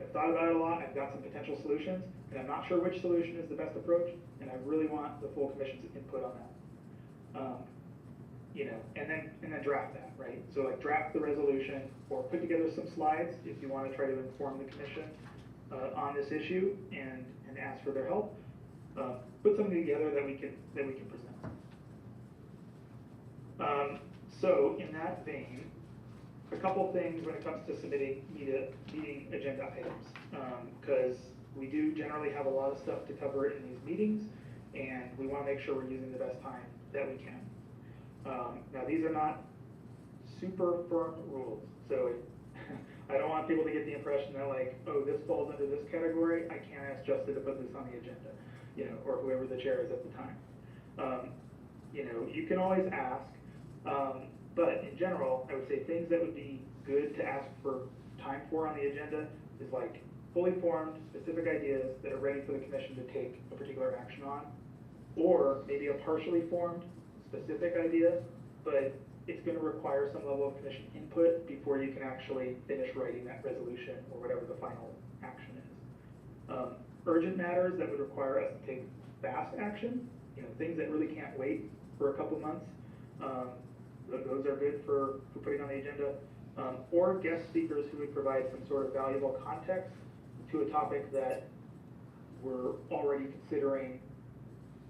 [SPEAKER 2] I've thought about it a lot, I've got some potential solutions, and I'm not sure which solution is the best approach, and I really want the full commission's input on that. And then draft that, right? So like draft the resolution or put together some slides if you want to try to inform the commission on this issue and ask for their help. Put something together that we can present. So in that vein, a couple things when it comes to submitting meeting agenda items, because we do generally have a lot of stuff to cover in these meetings, and we want to make sure we're using the best time that we can. Now these are not super firm rules, so I don't want people to get the impression that like, oh, this falls under this category, I can't ask Justin to put this on the agenda, or whoever the chair is at the time. You can always ask, but in general, I would say things that would be good to ask for time for on the agenda is like fully formed, specific ideas that are ready for the commission to take a particular action on, or maybe a partially formed, specific idea, but it's going to require some level of commission input before you can actually finish writing that resolution or whatever the final action is. Urgent matters that would require us to take fast action, things that really can't wait for a couple months, those are good for putting on the agenda. Or guest speakers who would provide some sort of valuable context to a topic that we're already considering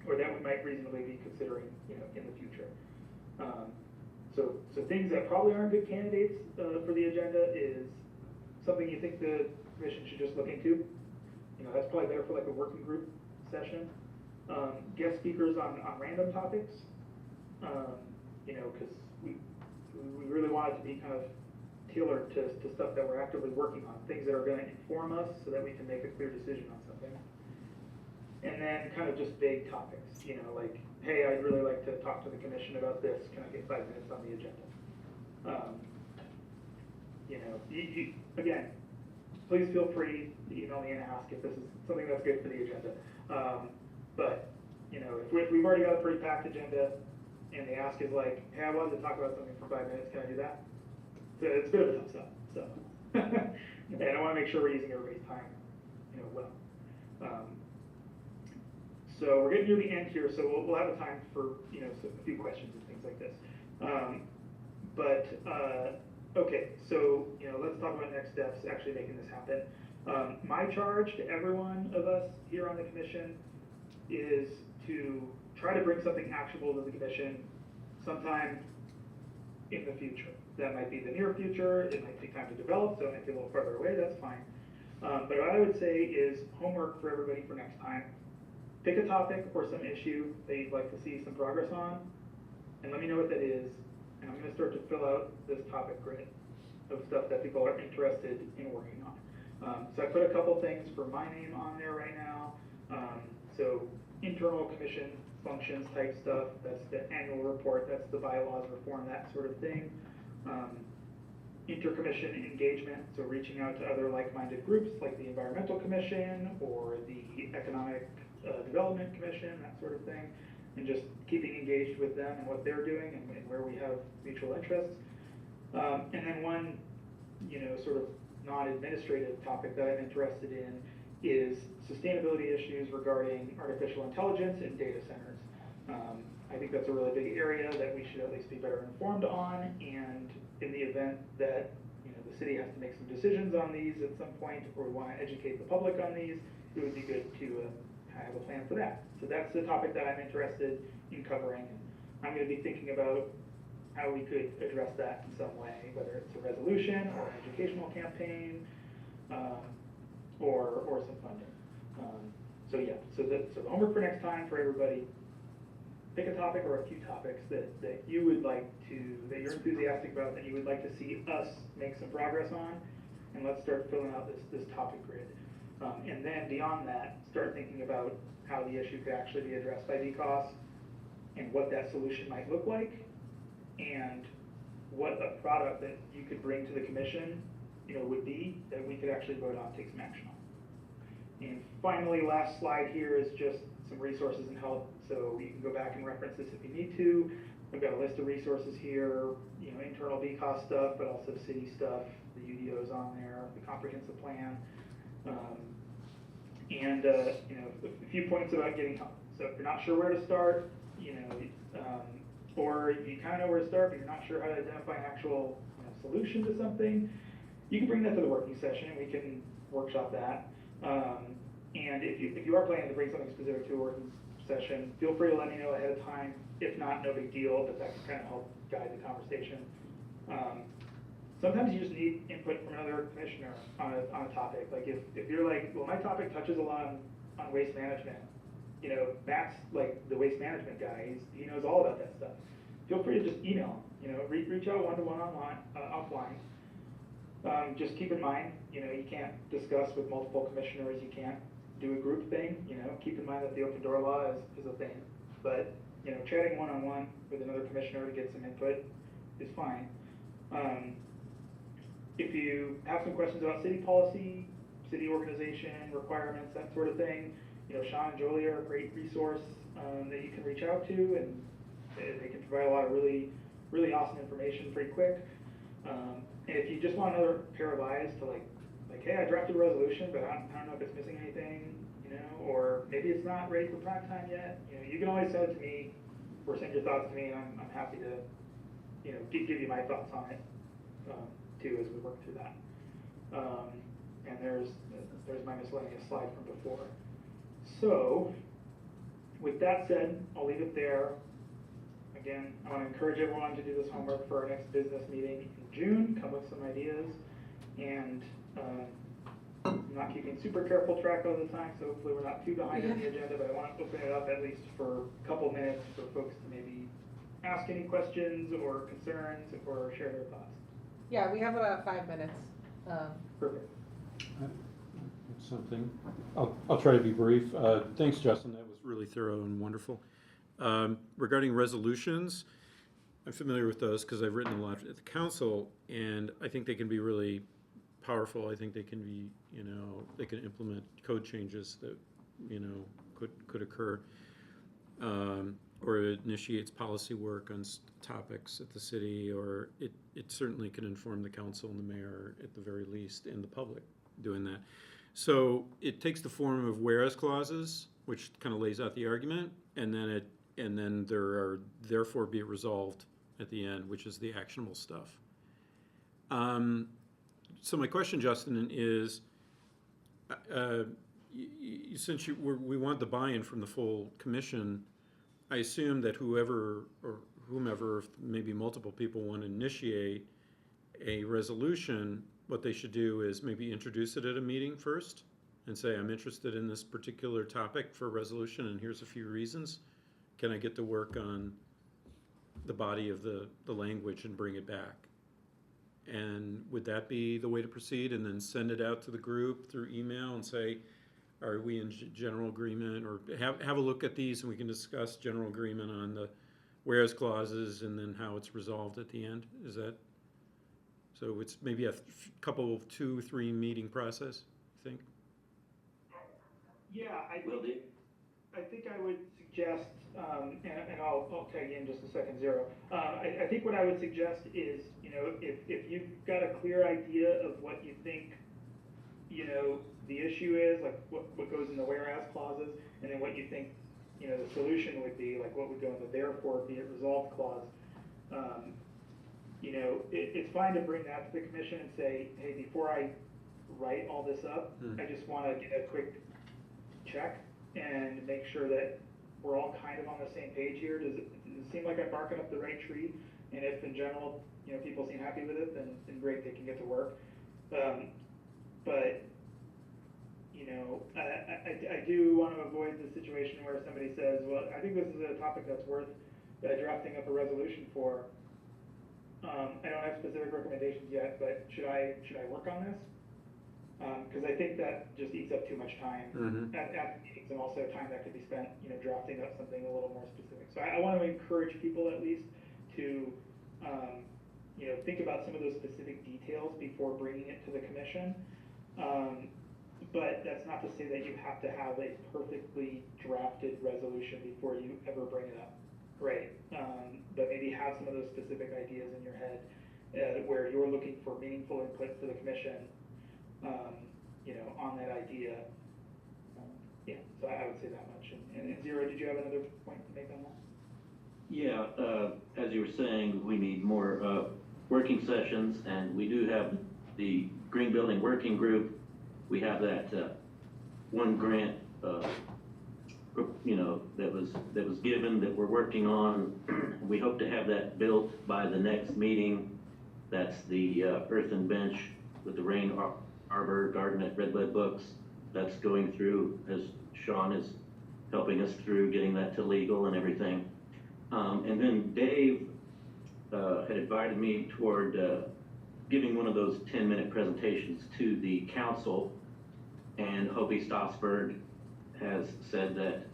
[SPEAKER 2] or that we might reasonably be considering, in the future. So things that probably aren't good candidates for the agenda is something you think the commission should just look into. That's probably better for like a working group session. Guest speakers on random topics, because we really want it to be kind of tailored to stuff that we're actively working on, things that are going to inform us so that we can make a clear decision on something. And then kind of just vague topics, like, hey, I'd really like to talk to the commission about this. Can I get 5 minutes on the agenda? Again, please feel free to email me and ask if this is something that's good for the agenda. But if we've already got a pretty packed agenda, and the ask is like, hey, I wanted to talk about something for 5 minutes, can I do that? So it's a bit of a tough sell, so. And I wanna make sure we're using everybody's time, well. So we're getting near the end here, so we'll have a time for, a few questions and things like this. Okay, so, let's talk about next steps, actually making this happen. My charge to every one of us here on the commission is to try to bring something actionable to the commission sometime in the future. That might be the near future, it might take time to develop, so it might be a little further away, that's fine. But what I would say is homework for everybody for next time. Pick a topic or some issue that you'd like to see some progress on, and let me know what that is, and I'm gonna start to fill out this topic grid of stuff that people are interested in working on. So I put a couple things for my name on there right now. So internal commission functions type stuff, that's the annual report, that's the bylaws reform, that sort of thing. Intercommission engagement, so reaching out to other like-minded groups like the Environmental Commission or the Economic Development Commission, that sort of thing, and just keeping engaged with them and what they're doing and where we have mutual interests. And then one, sort of non-administrative topic that I'm interested in is sustainability issues regarding artificial intelligence and data centers. I think that's a really big area that we should at least be better informed on, and in the event that the city has to make some decisions on these at some point, or we want to educate the public on these, it would be good to have a plan for that. So that's the topic that I'm interested in covering. I'm going to be thinking about how we could address that in some way, whether it's a resolution or an educational campaign, or some funding. So the homework for next time for everybody, pick a topic or a few topics that you would like to, that you're enthusiastic about, that you would like to see us make some progress on, and let's start filling out this topic grid. And then beyond that, start thinking about how the issue could actually be addressed by DCOS and what that solution might look like, and what a product that you could bring to the commission, would be that we could actually vote on, take some action on. And finally, last slide here is just some resources and help. So you can go back and reference this if you need to. We've got a list of resources here, internal DCOS stuff, but also city stuff, the UDO's on there, the comprehensive plan. A few points about getting help. So if you're not sure where to start, or you kind of know where to start, but you're not sure how to identify an actual solution to something, you can bring that to the working session and we can workshop that. And if you are planning to bring something specific to a working session, feel free to let me know ahead of time. If not, no big deal, but that can kind of help guide the conversation. Sometimes you just need input from another commissioner on a topic. Like if you're like, well, my topic touches a lot on waste management. Matt's like the waste management guy. He knows all about that stuff. Feel free to just email him. Reach out one-to-one offline. Just keep in mind, you can't discuss with multiple commissioners. You can't do a group thing. Keep in mind that the open door law is a thing. But chatting one-on-one with another commissioner to get some input is fine. If you have some questions about city policy, city organization, requirements, that sort of thing, Sean and Jolie are a great resource that you can reach out to, and they can provide a lot of really, really awesome information pretty quick. And if you just want another pair of eyes to like, hey, I drafted a resolution, but I don't know if it's missing anything, or maybe it's not ready for prime time yet, you can always send it to me or send your thoughts to me, and I'm happy to, give you my thoughts on it too as we work through that. And there's my miscellaneous slide from before. So, with that said, I'll leave it there. Again, I want to encourage everyone to do this homework for our next business meeting in June, come with some ideas, and I'm not keeping super careful track all the time, so hopefully we're not too behind on the agenda, but I want to open it up at least for a couple minutes for folks to maybe ask any questions or concerns or share their thoughts.
[SPEAKER 1] Yeah, we have about 5 minutes.
[SPEAKER 2] Perfect.
[SPEAKER 6] Something. I'll try to be brief. Thanks, Justin. That was really thorough and wonderful. Regarding resolutions, I'm familiar with those because I've written a lot at the council, and I think they can be really powerful. I think they can be, they can implement code changes that, could occur. or initiates policy work on topics at the city, or it certainly can inform the council and the mayor at the very least, and the public doing that. So it takes the form of whereas clauses, which kind of lays out the argument, and then there are therefore be it resolved at the end, which is the actionable stuff. So my question, Justin, is, since we want the buy-in from the full commission, I assume that whoever or whomever, maybe multiple people, want to initiate a resolution, what they should do is maybe introduce it at a meeting first and say, I'm interested in this particular topic for a resolution, and here's a few reasons. Can I get to work on the body of the language and bring it back? And would that be the way to proceed? And then send it out to the group through email and say, are we in general agreement? Or have a look at these and we can discuss general agreement on the whereas clauses and then how it's resolved at the end? Is that, so it's maybe a couple of 2-3 meeting process, I think?
[SPEAKER 2] Yeah,
[SPEAKER 4] Will do.
[SPEAKER 2] I think I would suggest, and I'll tag you in just a second, Zero. I think what I would suggest is, if you've got a clear idea of what you think, the issue is, like what goes in the whereas clauses, and then what you think, the solution would be, like what would go in the therefore be it resolved clause. It's fine to bring that to the commission and say, hey, before I write all this up, I just want to get a quick check and make sure that we're all kind of on the same page here. Does it seem like I'm barking up the right tree? And if in general, people seem happy with it, then great, they can get to work. But I do want to avoid the situation where somebody says, well, I think this is a topic that's worth drafting up a resolution for. I don't have specific recommendations yet, but should I work on this? Because I think that just eats up too much time at meetings, and also time that could be spent, drafting up something a little more specific. So I want to encourage people at least to, think about some of those specific details before bringing it to the commission. But that's not to say that you have to have a perfectly drafted resolution before you ever bring it up. Great. But maybe have some of those specific ideas in your head where you're looking for meaningful input for the commission. On that idea. So I would say that much. And Zero, did you have another point to make on that?
[SPEAKER 4] Yeah, as you were saying, we need more working sessions, and we do have the Green Building Working Group. We have that one grant, that was given that we're working on. We hope to have that built by the next meeting. That's the earthen bench with the rain arbor garden at Red Lead Books. That's going through, as Sean is helping us through getting that to legal and everything. And then Dave had invited me toward giving one of those 10-minute presentations to the council, and Hobie Stossberg has said that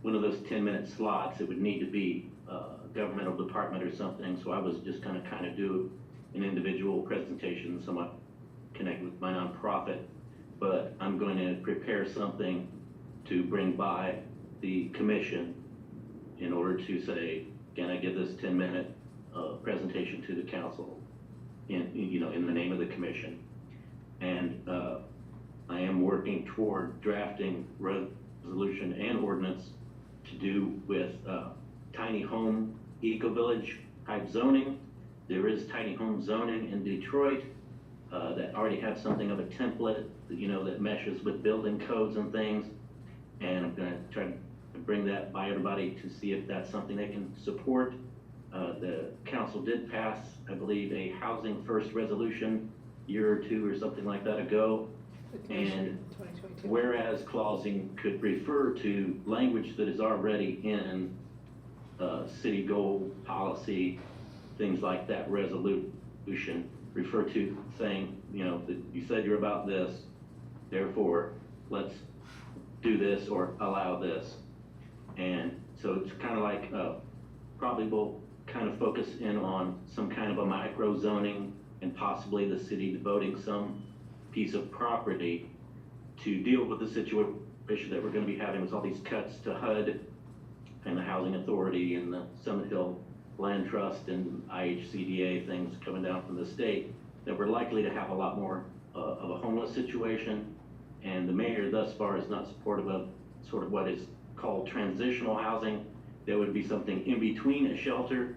[SPEAKER 4] one of those 10-minute slots, it would need to be a governmental department or something. So I was just gonna kind of do an individual presentation, somewhat connected with my nonprofit, but I'm going to prepare something to bring by the commission in order to say, can I give this 10-minute presentation to the council in the name of the commission? And I am working toward drafting resolution and ordinance to do with tiny home eco-village type zoning. There is tiny home zoning in Detroit that already have something of a template, that meshes with building codes and things. And I'm gonna try to bring that by everybody to see if that's something they can support. The council did pass, I believe, a housing first resolution a year or two or something like that ago. And whereas clausing could refer to language that is already in city goal policy, things like that resolution, refer to saying, that you said you're about this, therefore let's do this or allow this. And so it's kind of like probably we'll kind of focus in on some kind of a micro zoning, and possibly the city devoting some piece of property to deal with the situation that we're going to be having with all these cuts to HUD and the Housing Authority and the Summit Hill Land Trust and IHCDA things coming down from the state, that we're likely to have a lot more of a homeless situation. And the mayor thus far is not supportive of sort of what is called transitional housing. There would be something in between a shelter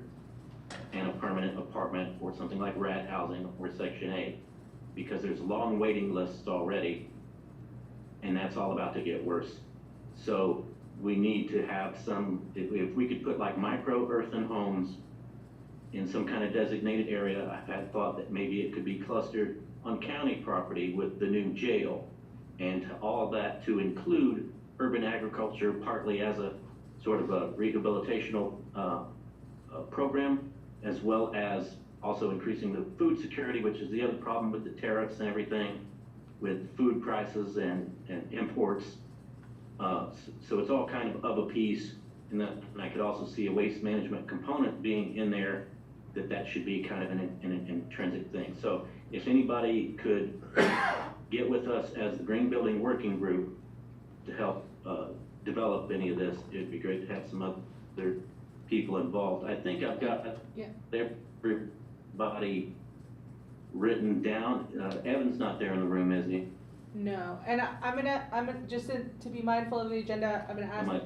[SPEAKER 4] and a permanent apartment, or something like rat housing or Section 8, because there's long waiting lists already, and that's all about to get worse. So we need to have some, if we could put like micro earthen homes in some kind of designated area. I've had thought that maybe it could be clustered on county property with the new jail, and all of that to include urban agriculture, partly as a sort of a rehabilitational program, as well as also increasing the food security, which is the other problem with the tariffs and everything, with food prices and imports. So it's all kind of a piece, and I could also see a waste management component being in there, that should be kind of an intrinsic thing. So if anybody could get with us as the Green Building Working Group to help develop any of this, it'd be great to have some other people involved. I think I've got everybody written down. Evan's not there in the room, is he?
[SPEAKER 1] No, and I'm gonna just to be mindful of the agenda, I'm gonna ask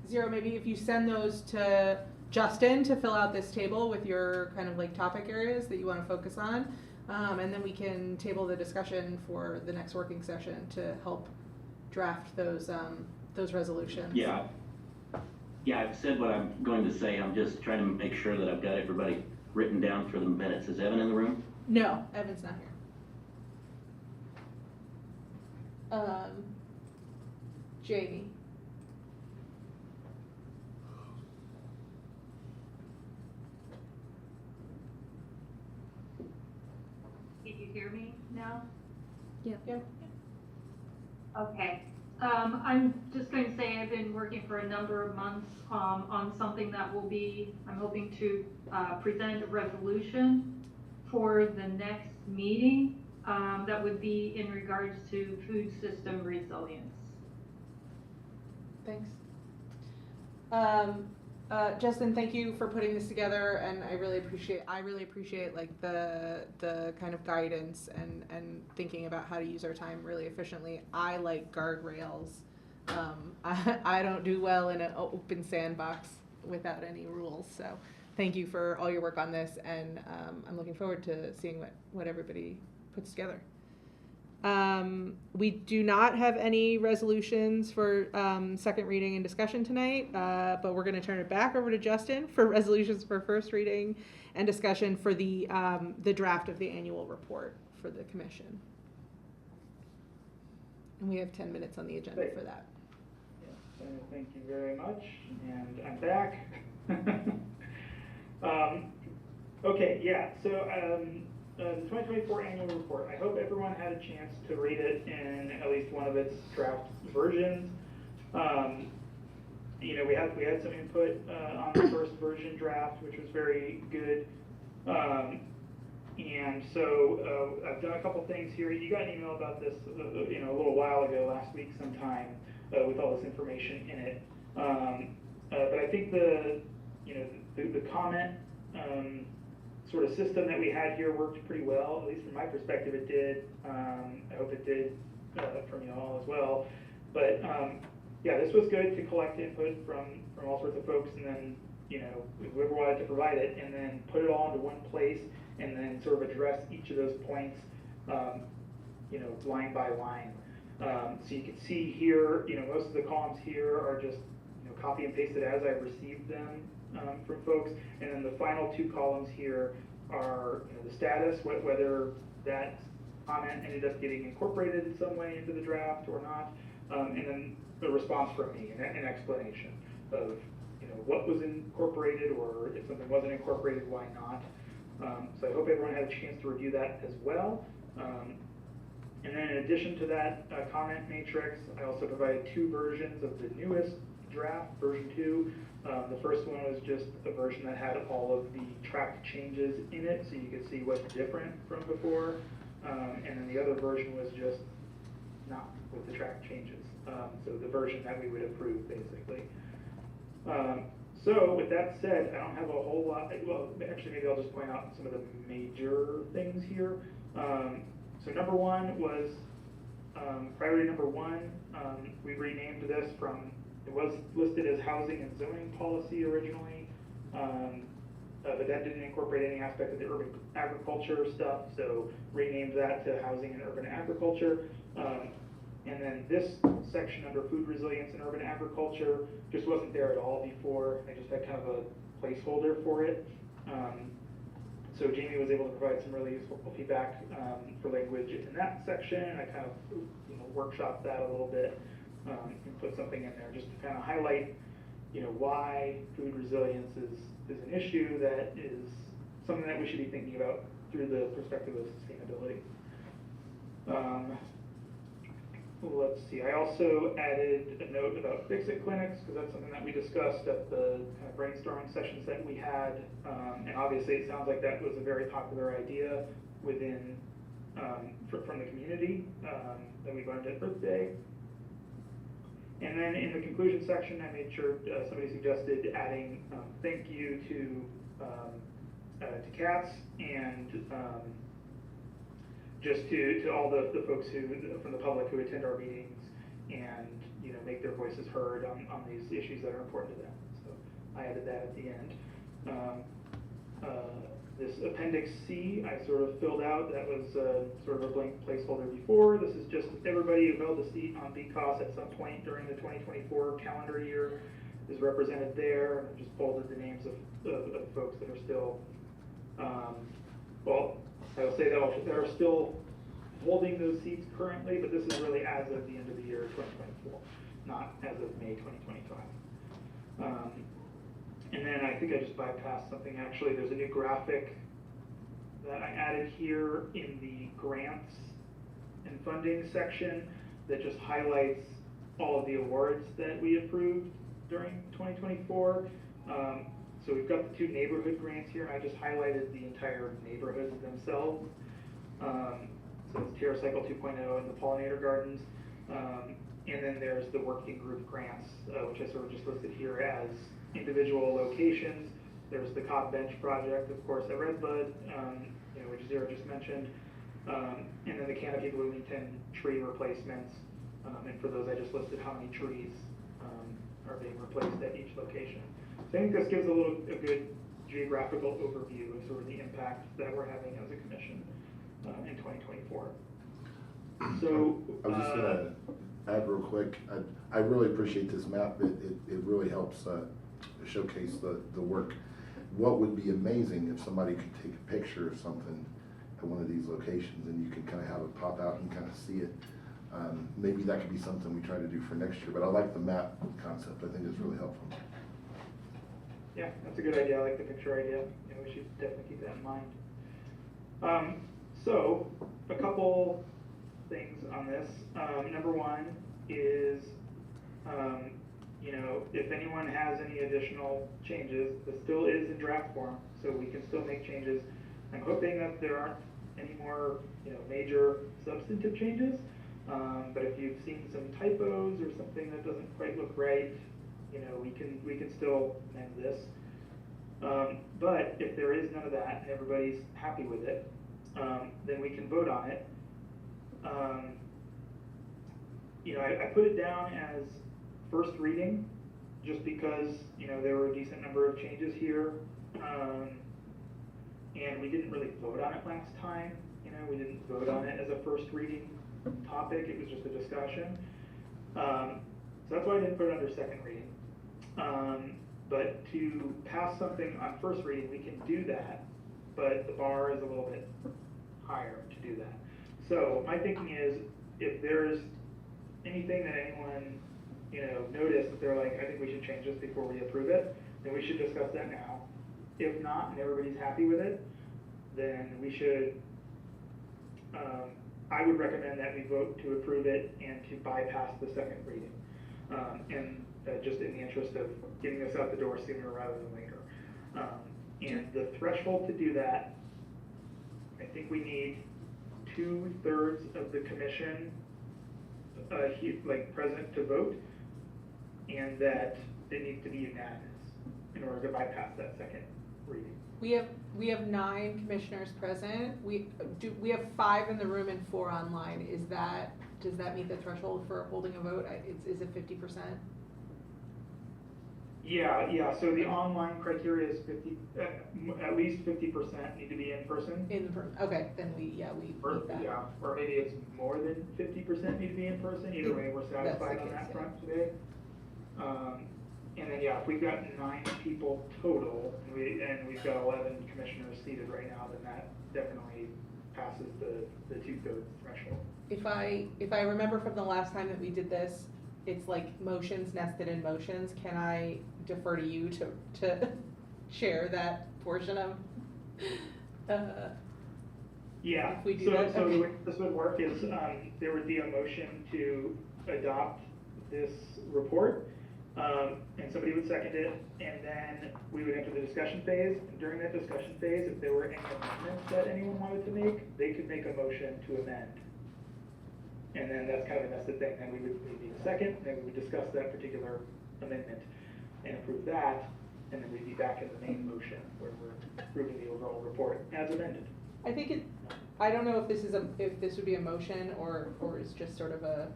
[SPEAKER 1] Zero, maybe if you send those to Justin to fill out this table with your kind of like topic areas that you want to focus on, and then we can table the discussion for the next working session to help draft those resolutions.
[SPEAKER 4] Yeah, I've said what I'm going to say. I'm just trying to make sure that I've got everybody written down for the minutes. Is Evan in the room?
[SPEAKER 1] No, Evan's not here. Jamie.
[SPEAKER 5] Can you hear me now?
[SPEAKER 1] Yeah.
[SPEAKER 5] Okay. I'm just going to say I've been working for a number of months on something that will be, I'm hoping to present a resolution for the next meeting that would be in regards to food system resilience.
[SPEAKER 1] Thanks. Justin, thank you for putting this together, and I really appreciate like the kind of guidance and thinking about how to use our time really efficiently. I like guardrails. I don't do well in an open sandbox without any rules. So thank you for all your work on this, and I'm looking forward to seeing what everybody puts together. We do not have any resolutions for second reading and discussion tonight, but we're going to turn it back over to Justin for resolutions for first reading and discussion for the draft of the annual report for the commission. And we have 10 minutes on the agenda for that.
[SPEAKER 2] Yes, thank you very much, and I'm back. Okay, yeah, so the 2024 annual report, I hope everyone had a chance to read it in at least one of its draft versions. You know, we had some input on the first version draft, which was very good. And so I've done a couple things here. You got an email about this, you know, a little while ago, last week sometime, with all this information in it. But I think the comment sort of system that we had here worked pretty well. At least from my perspective, it did. I hope it did from you all as well. But yeah, this was good to collect input from all sorts of folks, and then, you know, whoever wanted to provide it, and then put it all into one place, and then sort of address each of those points, you know, line by line. So you can see here, you know, most of the columns here are just, you know, copy and pasted as I received them from folks, and then the final two columns here are, you know, the status, whether that comment ended up getting incorporated in some way into the draft or not, and then the response from me, an explanation of, you know, what was incorporated, or if something wasn't incorporated, why not. So I hope everyone had a chance to review that as well. And then in addition to that comment matrix, I also provided two versions of the newest draft, version 2. The first one was just a version that had all of the tracked changes in it, so you could see what's different from before. And then the other version was just not with the tracked changes. So the version that we would approve, basically. So with that said, I don't have a whole lot, well, actually maybe I'll just point out some of the major things here. So number one was, priority number one, we renamed this from, it was listed as housing and zoning policy originally, but that didn't incorporate any aspect of the urban agriculture stuff, so renamed that to housing and urban agriculture. And then this section under food resilience and urban agriculture just wasn't there at all before. I just had kind of a placeholder for it. So Jamie was able to provide some really useful feedback for language in that section. I kind of workshopped that a little bit and put something in there just to kind of highlight why food resilience is an issue that is something that we should be thinking about through the perspective of sustainability. Let's see, I also added a note about fix-it clinics, because that's something that we discussed at the kind of brainstorming sessions that we had. And obviously it sounds like that was a very popular idea within, from the community that we learned at Earth Day. And then in the conclusion section, I made sure somebody suggested adding thank you to Katz and just to all the folks who from the public who attend our meetings and make their voices heard on these issues that are important to them. So I added that at the end. This Appendix C I sort of filled out. That was sort of a blank placeholder before. This is just everybody who held a seat on BCOS at some point during the 2024 calendar year is represented there. I just bolded the names of folks that are still, well, I will say that they're still holding those seats currently, but this is really as of the end of the year 2024, not as of May 2025. And then I think I just bypassed something actually. There's a new graphic that I added here in the grants and funding section that just highlights all of the awards that we approved during 2024. So we've got the 2 neighborhood grants here. I just highlighted the entire neighborhoods themselves. So it's TerraCycle 2.0 and the Pollinator Gardens. And then there's the working group grants, which I sort of just listed here as individual locations. There's the Cobb Bench project, of course, at Redbud, which Zara just mentioned. And then the Canopy Bloomington tree replacements. And for those, I just listed how many trees are being replaced at each location. So I think this gives a good geographical overview of sort of the impact that we're having as a commission in 2024. So
[SPEAKER 8] I was just gonna add real quick, I really appreciate this map. It really helps showcase the work. What would be amazing if somebody could take a picture of something at one of these locations and you can kind of have it pop out and kind of see it. Maybe that could be something we try to do for next year, but I like the map concept. I think it's really helpful.
[SPEAKER 2] Yeah, that's a good idea. I like the picture idea. We should definitely keep that in mind. So a couple things on this. Number one is, if anyone has any additional changes, this still is in draft form, so we can still make changes. I'm hoping that there aren't any more, major substantive changes. But if you've seen some typos or something that doesn't quite look right, we can still amend this. But if there is none of that and everybody's happy with it, then we can vote on it. I put it down as first reading, just because there were a decent number of changes here, and we didn't really vote on it last time. We didn't vote on it as a first reading topic. It was just a discussion. So that's why I didn't put it under second reading. But to pass something on first reading, we can do that, but the bar is a little bit higher to do that. So my thinking is, if there's anything that anyone noticed that they're like, I think we should change this before we approve it, then we should discuss that now. If not, and everybody's happy with it, then we should, I would recommend that we vote to approve it and to bypass the second reading. And just in the interest of getting this out the door sooner rather than later. And the threshold to do that, I think we need 2/3 of the commission present to vote, and that it needs to be unanimous in order to bypass that second reading.
[SPEAKER 1] We have 9 commissioners present. We have 5 in the room and 4 online. Does that meet the threshold for holding a vote? Is it 50%?
[SPEAKER 2] Yeah, so the online criteria is at least 50% need to be in person.
[SPEAKER 1] Okay, then we
[SPEAKER 2] Or,
[SPEAKER 1] meet that.
[SPEAKER 2] yeah, or maybe it's more than 50% need to be in person. Either way, we're satisfied on
[SPEAKER 1] case,
[SPEAKER 2] that
[SPEAKER 1] yeah.
[SPEAKER 2] front today. And then, yeah, if we've got 9 people total, and we've got 11 commissioners seated right now, then that definitely passes the 2/3 threshold.
[SPEAKER 1] If I remember from the last time that we did this, it's like motions nested in motions. Can I defer to you to share that portion of?
[SPEAKER 2] Yeah,
[SPEAKER 1] If we do
[SPEAKER 2] so,
[SPEAKER 1] that,
[SPEAKER 2] so the
[SPEAKER 1] okay.
[SPEAKER 2] way this would work is, there would be a motion to adopt this report, and somebody would second it, and then we would enter the discussion phase. And during that discussion phase, if there were any amendments that anyone wanted to make, they could make a motion to amend. And then that's kind of a nested thing. Then we would need a second, then we would discuss that particular amendment and approve that, and then we'd be back in the main motion where we're approving the overall report as amended.
[SPEAKER 1] I don't know if this would be a motion or is just sort of a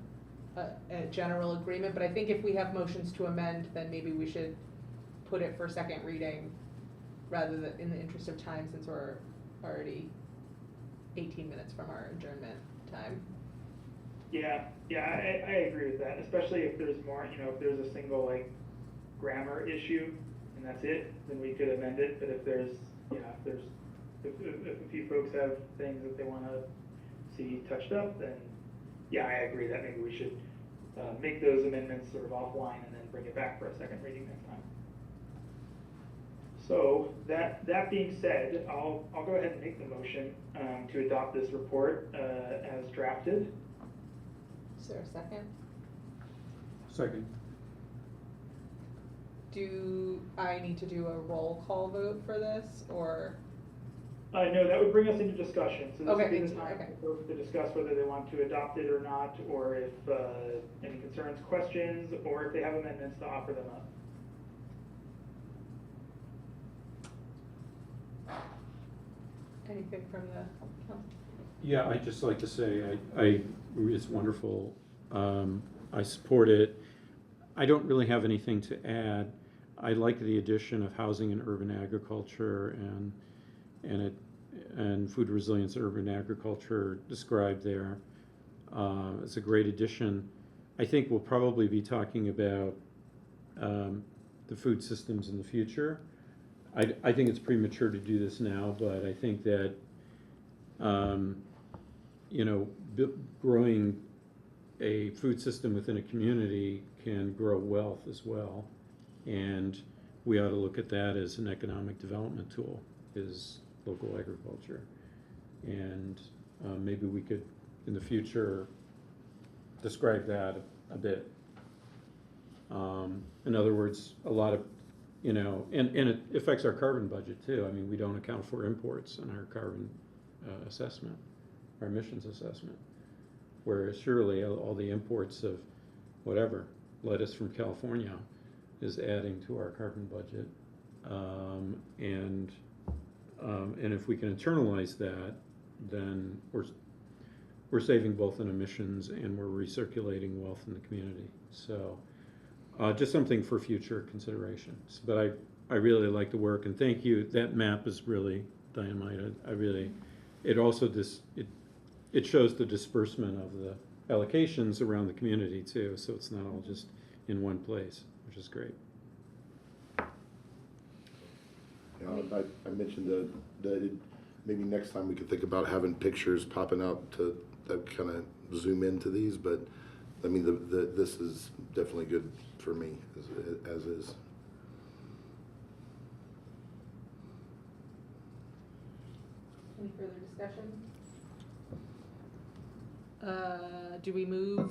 [SPEAKER 1] general agreement, but I think if we have motions to amend, then maybe we should put it for second reading rather than, in the interest of time, since we're already 18 minutes from our adjournment time.
[SPEAKER 2] Yeah, I agree with that, especially if there's more, if there's a single like grammar issue and that's it, then we could amend it. But if a few folks have things that they want to see touched up, then yeah, I agree that maybe we should make those amendments sort of offline and then bring it back for a second reading next time. So that being said, I'll go ahead and make the motion to adopt this report as drafted.
[SPEAKER 1] Is there a second?
[SPEAKER 6] Second.
[SPEAKER 1] Do I need to do a roll call vote for this, or?
[SPEAKER 2] No, that would bring us into discussion. So this would be
[SPEAKER 1] Okay,
[SPEAKER 2] the time
[SPEAKER 1] okay.
[SPEAKER 2] for folks to discuss whether they want to adopt it or not, or if any concerns, questions, or if they have amendments to offer them up.
[SPEAKER 1] Anything from the council?
[SPEAKER 6] Yeah, I'd just like to say, it's wonderful. I support it. I don't really have anything to add. I like the addition of housing and urban agriculture and food resilience urban agriculture described there. It's a great addition. I think we'll probably be talking about the food systems in the future. I think it's premature to do this now, but I think that growing a food system within a community can grow wealth as well, and we ought to look at that as an economic development tool, is local agriculture. And maybe we could, in the future, describe that a bit. In other words, a lot of, and it affects our carbon budget too. I mean, we don't account for imports in our carbon assessment, our emissions assessment, whereas surely all the imports of whatever, lettuce from California, is adding to our carbon budget. And if we can internalize that, then we're saving both in emissions and we're recirculating wealth in the community. So just something for future considerations. But I really like the work, and thank you. That map is really dynamite. It also it shows the disbursement of the allocations around the community too, so it's not all just in one place, which is great.
[SPEAKER 8] I mentioned that maybe next time we could think about having pictures popping out to kind of zoom into these, but I mean, this is definitely good for me as is.
[SPEAKER 1] Any further discussion? Do we move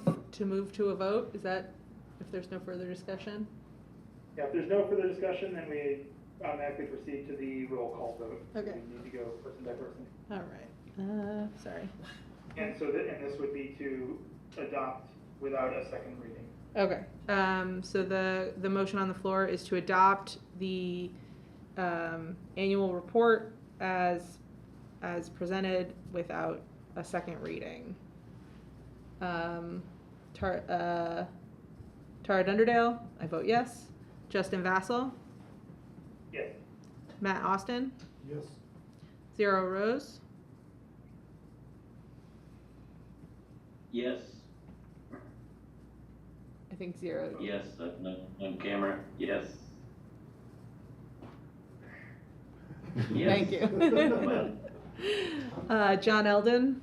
[SPEAKER 1] to a vote? Is that, if there's no further discussion?
[SPEAKER 2] Yeah, if there's no further discussion, then we automatically proceed to the roll call vote.
[SPEAKER 1] Okay.
[SPEAKER 2] We need to go person by person.
[SPEAKER 1] All right. Sorry.
[SPEAKER 2] And so, and this would be to adopt without a second reading.
[SPEAKER 1] Okay, so the motion on the floor is to adopt the, annual report as presented without a second reading. Tara Dunderdale, I vote yes. Justin Vassell,
[SPEAKER 2] Yes.
[SPEAKER 1] Matt Austin,
[SPEAKER 3] Yes.
[SPEAKER 1] Zero Rose,
[SPEAKER 4] Yes,
[SPEAKER 1] I think Zero.
[SPEAKER 4] yes, on camera, yes.
[SPEAKER 1] Thank
[SPEAKER 4] Yes.
[SPEAKER 1] you. John Eldon,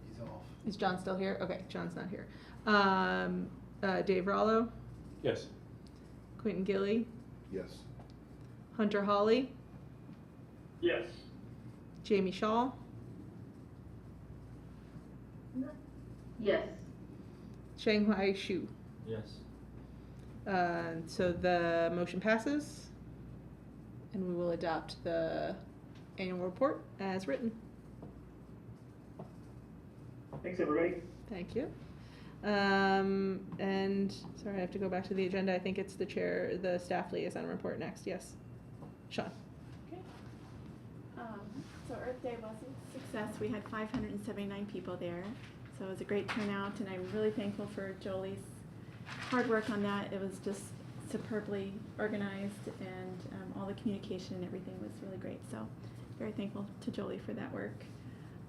[SPEAKER 3] He's off.
[SPEAKER 1] is John still here? Okay, John's not here. Dave Rollo,
[SPEAKER 6] Yes.
[SPEAKER 1] Quentin Gilly,
[SPEAKER 8] Yes.
[SPEAKER 1] Hunter Hawley,
[SPEAKER 2] Yes.
[SPEAKER 1] Jamie Shaw,
[SPEAKER 5] Yes.
[SPEAKER 1] Shanghai Shu.
[SPEAKER 6] Yes.
[SPEAKER 1] So the motion passes, and we will adopt the annual report as written.
[SPEAKER 2] Thanks, everybody.
[SPEAKER 1] Thank you. And sorry, I have to go back to the agenda. I think it's the staff liaison report next. Yes, Sean.
[SPEAKER 9] Okay. So Earth Day was a success. We had 579 people there. So it was a great turnout, and I'm really thankful for Jolie's hard work on that. It was just superbly organized, and all the communication and everything was really great. So very thankful to Jolie for that work.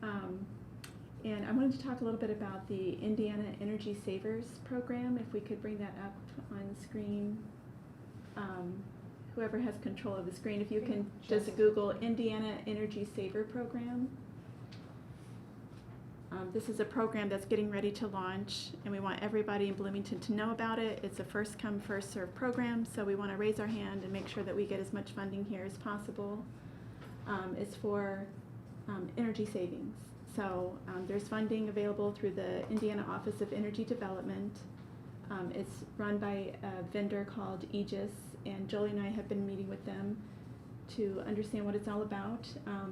[SPEAKER 9] And I wanted to talk a little bit about the Indiana Energy Savers program, if we could bring that up on screen. Whoever has control of the screen, if you can just Google Indiana Energy Saver Program. This is a program that's getting ready to launch, and we want everybody in Bloomington to know about it. It's a first come, first served program, so we want to raise our hand and make sure that we get as much funding here as possible. It's for energy savings. So there's funding available through the Indiana Office of Energy Development. It's run by a vendor called Aegis, and Jolie and I have been meeting with them to understand what it's all about.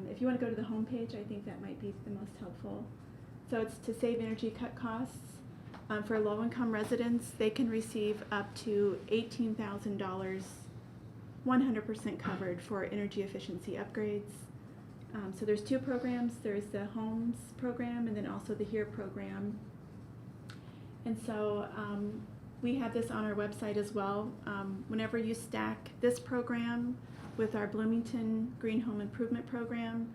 [SPEAKER 9] If you want to go to the homepage, I think that might be the most helpful. So it's to save energy, cut costs. For low-income residents, they can receive up to $18,000, 100% covered for energy efficiency upgrades. So there's two programs. There's the Homes program and then also the HERE program. And so we have this on our website as well. Whenever you stack this program with our Bloomington Green Home Improvement Program,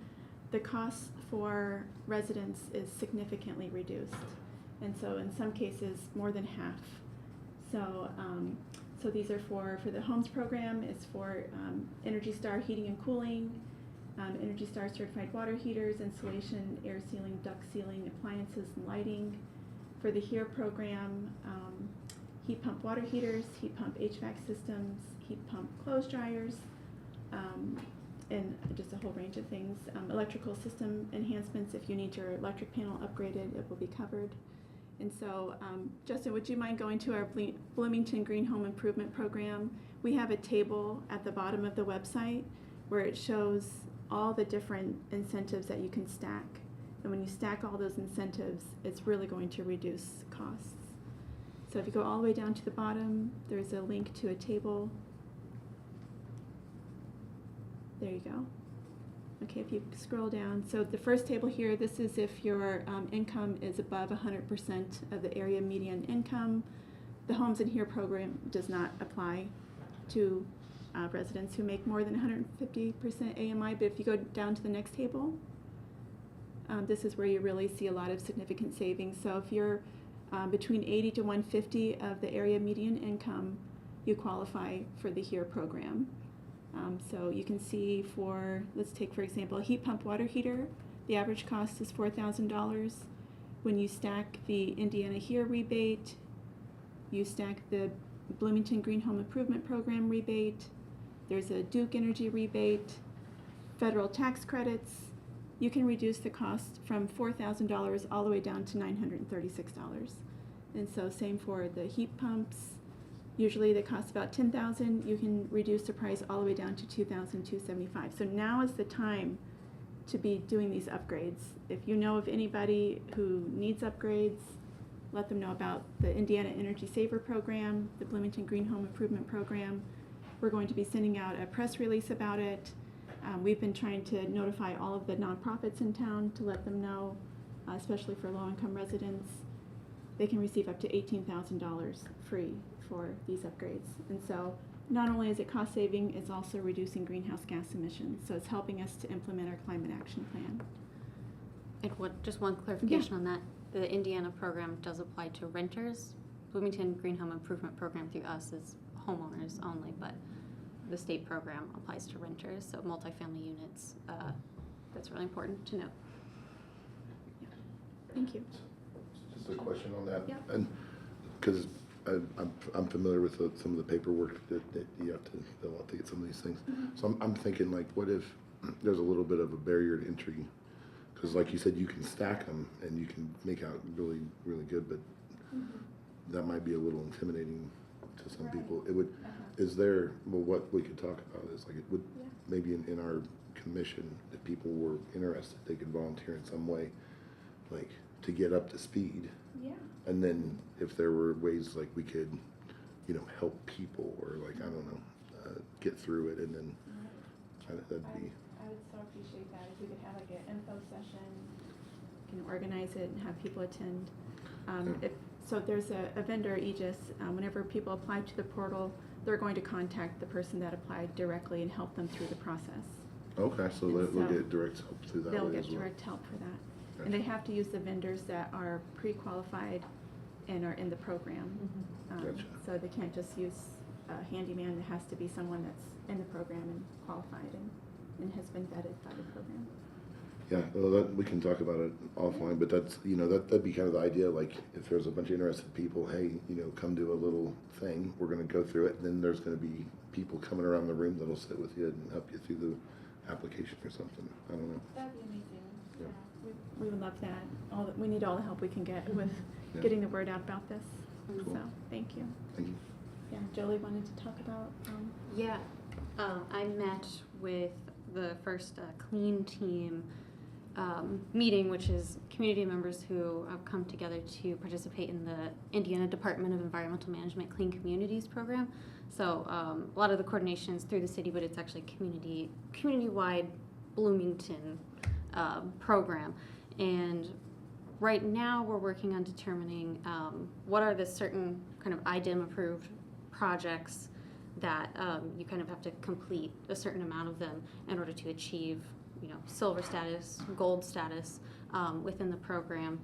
[SPEAKER 9] the cost for residents is significantly reduced. And so in some cases, more than half. So so these are for the Homes program. It's for Energy Star heating and cooling, Energy Star certified water heaters, insulation, air sealing, duct sealing, appliances, and lighting. For the HERE program, heat pump water heaters, heat pump HVAC systems, heat pump clothes dryers, and just a whole range of things. Electrical system enhancements, if you need your electric panel upgraded, it will be covered. And so, Justin, would you mind going to our Bloomington Green Home Improvement Program? We have a table at the bottom of the website where it shows all the different incentives that you can stack. And when you stack all those incentives, it's really going to reduce costs. So if you go all the way down to the bottom, there's a link to a table. There you go. Okay, if you scroll down, so the first table here, this is if your income is above 100% of the area median income. The Homes and HERE program does not apply to residents who make more than 150% AMI, but if you go down to the next table, this is where you really see a lot of significant savings. So if you're between 80 to 150 of the area median income, you qualify for the HERE program. So you can see for, let's take for example, a heat pump water heater, the average cost is $4,000. When you stack the Indiana HERE rebate, you stack the Bloomington Green Home Improvement Program rebate, there's a Duke Energy rebate, federal tax credits, you can reduce the cost from $4,000 all the way down to $936. And so same for the heat pumps. Usually they cost about $10,000. You can reduce the price all the way down to $2,275. So now is the time to be doing these upgrades. If you know of anybody who needs upgrades, let them know about the Indiana Energy Saver Program, the Bloomington Green Home Improvement Program. We're going to be sending out a press release about it. We've been trying to notify all of the nonprofits in town to let them know, especially for low-income residents, they can receive up to $18,000 free for these upgrades. And so not only is it cost saving, it's also reducing greenhouse gas emissions. So it's helping us to implement our climate action plan.
[SPEAKER 10] And just one clarification on that. The Indiana program does apply to renters. Bloomington Green Home Improvement Program through us is homeowners only, but the state program applies to renters, so multifamily units. That's really important to note.
[SPEAKER 9] Thank you.
[SPEAKER 8] Just a question on that.
[SPEAKER 9] Yeah.
[SPEAKER 8] And, because I'm familiar with some of the paperwork that you have to fill out to get some of these things. So I'm thinking, like, what if there's a little bit of a barrier to entry? Because like you said, you can stack them and you can make out really, really good, but that might be a little intimidating to some people. It would, is there, well, what we could talk about is, like, it would, maybe in our commission, if people were interested, they could volunteer in some way, like, to get up to speed.
[SPEAKER 9] Yeah.
[SPEAKER 8] And then if there were ways, like, we could, you know, help people, or, like, I don't know, get through it, and then that'd be.
[SPEAKER 9] I would so appreciate that if we could have like an info session, can organize it and have people attend. So there's a vendor, Aegis, whenever people apply to the portal, they're going to contact the person that applied directly and help them through the process.
[SPEAKER 8] Okay, so
[SPEAKER 9] And
[SPEAKER 8] we'll
[SPEAKER 9] so
[SPEAKER 8] get direct help through that
[SPEAKER 9] They'll
[SPEAKER 8] way
[SPEAKER 9] get
[SPEAKER 8] as well.
[SPEAKER 9] direct help for that.
[SPEAKER 8] Gotcha.
[SPEAKER 9] And they have to use the vendors that are pre-qualified and are in the program.
[SPEAKER 8] Gotcha.
[SPEAKER 9] So they can't just use a handyman, it has to be someone that's in the program and qualified and has been vetted by the program.
[SPEAKER 8] Yeah, well, we can talk about it offline, but that's, you know, that'd be kind of the idea, like, if there's a bunch of interested people, hey, you know, come do a little thing, we're gonna go through it, and then there's gonna be people coming around the room that'll sit with you and help you through the application or something, I don't know.
[SPEAKER 9] That'd be amazing.
[SPEAKER 8] Yeah.
[SPEAKER 9] We would love that. We need all the help we can get with
[SPEAKER 8] Yeah.
[SPEAKER 9] getting the word out about this.
[SPEAKER 8] Cool.
[SPEAKER 9] So, thank you.
[SPEAKER 8] Thank you.
[SPEAKER 9] Yeah, Jolie wanted to talk about,
[SPEAKER 10] Yeah, I met with the first Clean Team meeting, which is community members who have come together to participate in the Indiana Department of Environmental Management Clean Communities program. So a lot of the coordination is through the city, but it's actually community-wide Bloomington program. And right now we're working on determining what are the certain kind of IDEM approved projects that you kind of have to complete a certain amount of them in order to achieve, you know, silver status, gold status within the program.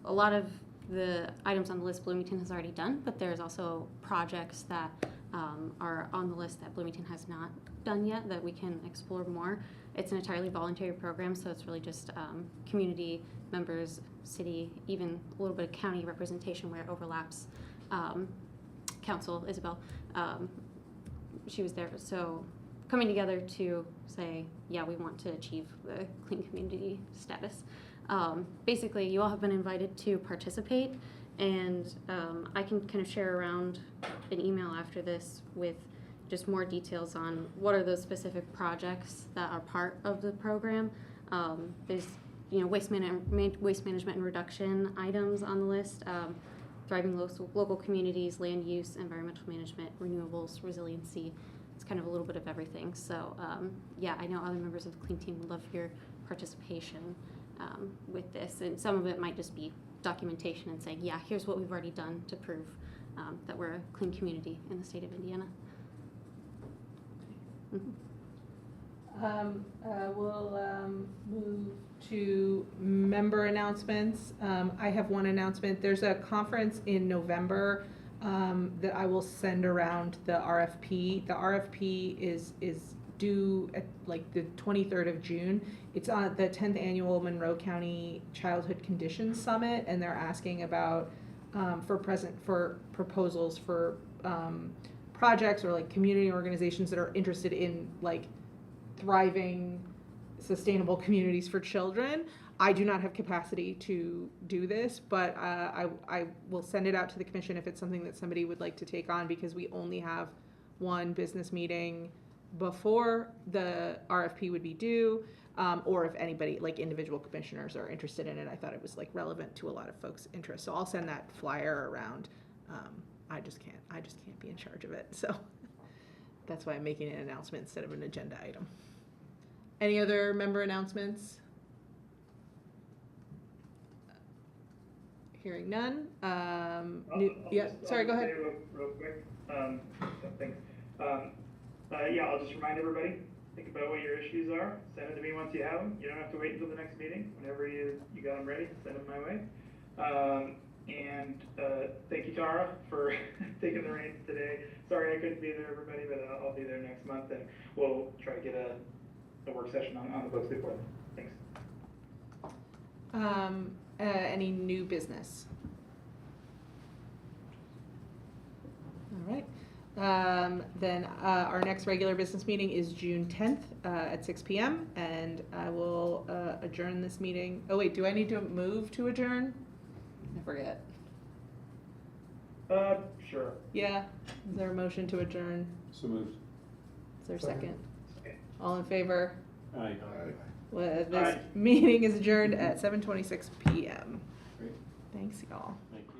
[SPEAKER 10] A lot of the items on the list Bloomington has already done, but there's also projects that are on the list that Bloomington has not done yet that we can explore more. It's an entirely voluntary program, so it's really just community members, city, even a little bit of county representation where it overlaps. Council, Isabel, she was there, so coming together to say, yeah, we want to achieve the clean community status. Basically, you all have been invited to participate, and I can kind of share around an email after this with just more details on what are those specific projects that are part of the program. There's, you know, waste management and reduction items on the list. Thriving local communities, land use, environmental management, renewables, resiliency. It's kind of a little bit of everything. So yeah, I know other members of the Clean Team would love your participation with this. And some of it might just be documentation and saying, yeah, here's what we've already done to prove that we're a clean community in the state of Indiana.
[SPEAKER 1] We'll move to member announcements. I have one announcement. There's a conference in November that I will send around the RFP. The RFP is due at like the 23rd of June. It's on the 10th annual Monroe County Childhood Conditions Summit, and they're asking about for proposals for projects or like community organizations that are interested in like thriving, sustainable communities for children. I do not have capacity to do this, but I will send it out to the commission if it's something that somebody would like to take on, because we only have one business meeting before the RFP would be due. or if anybody, like individual commissioners are interested in it. I thought it was like relevant to a lot of folks' interests. So I'll send that flyer around. I just can't be in charge of it. So that's why I'm making an announcement instead of an agenda item. Any other member announcements? Hearing none. Sorry, go ahead.
[SPEAKER 2] Say real quick, thanks. Yeah, I'll just remind everybody, think about what your issues are, send them to me once you have them. You don't have to wait until the next meeting. Whenever you got them ready, send them my way. And thank you, Tara, for taking the reins today. Sorry I couldn't be there, everybody, but I'll be there next month, and we'll try to get a work session on the books before then. Thanks.
[SPEAKER 1] Any new business? All right. Then our next regular business meeting is June 10th at 6 p.m. And I will adjourn this meeting. Oh wait, do I need to move to adjourn? I forget.
[SPEAKER 2] Sure.
[SPEAKER 1] Yeah. Is there a motion to adjourn?
[SPEAKER 6] So moved.
[SPEAKER 1] Is there a second?
[SPEAKER 2] Okay.
[SPEAKER 1] All in favor?
[SPEAKER 6] Aye.
[SPEAKER 1] Well, this
[SPEAKER 2] Aye.
[SPEAKER 1] meeting is adjourned at 7:26 p.m.
[SPEAKER 6] Great.
[SPEAKER 1] Thanks, y'all.
[SPEAKER 6] Thank you.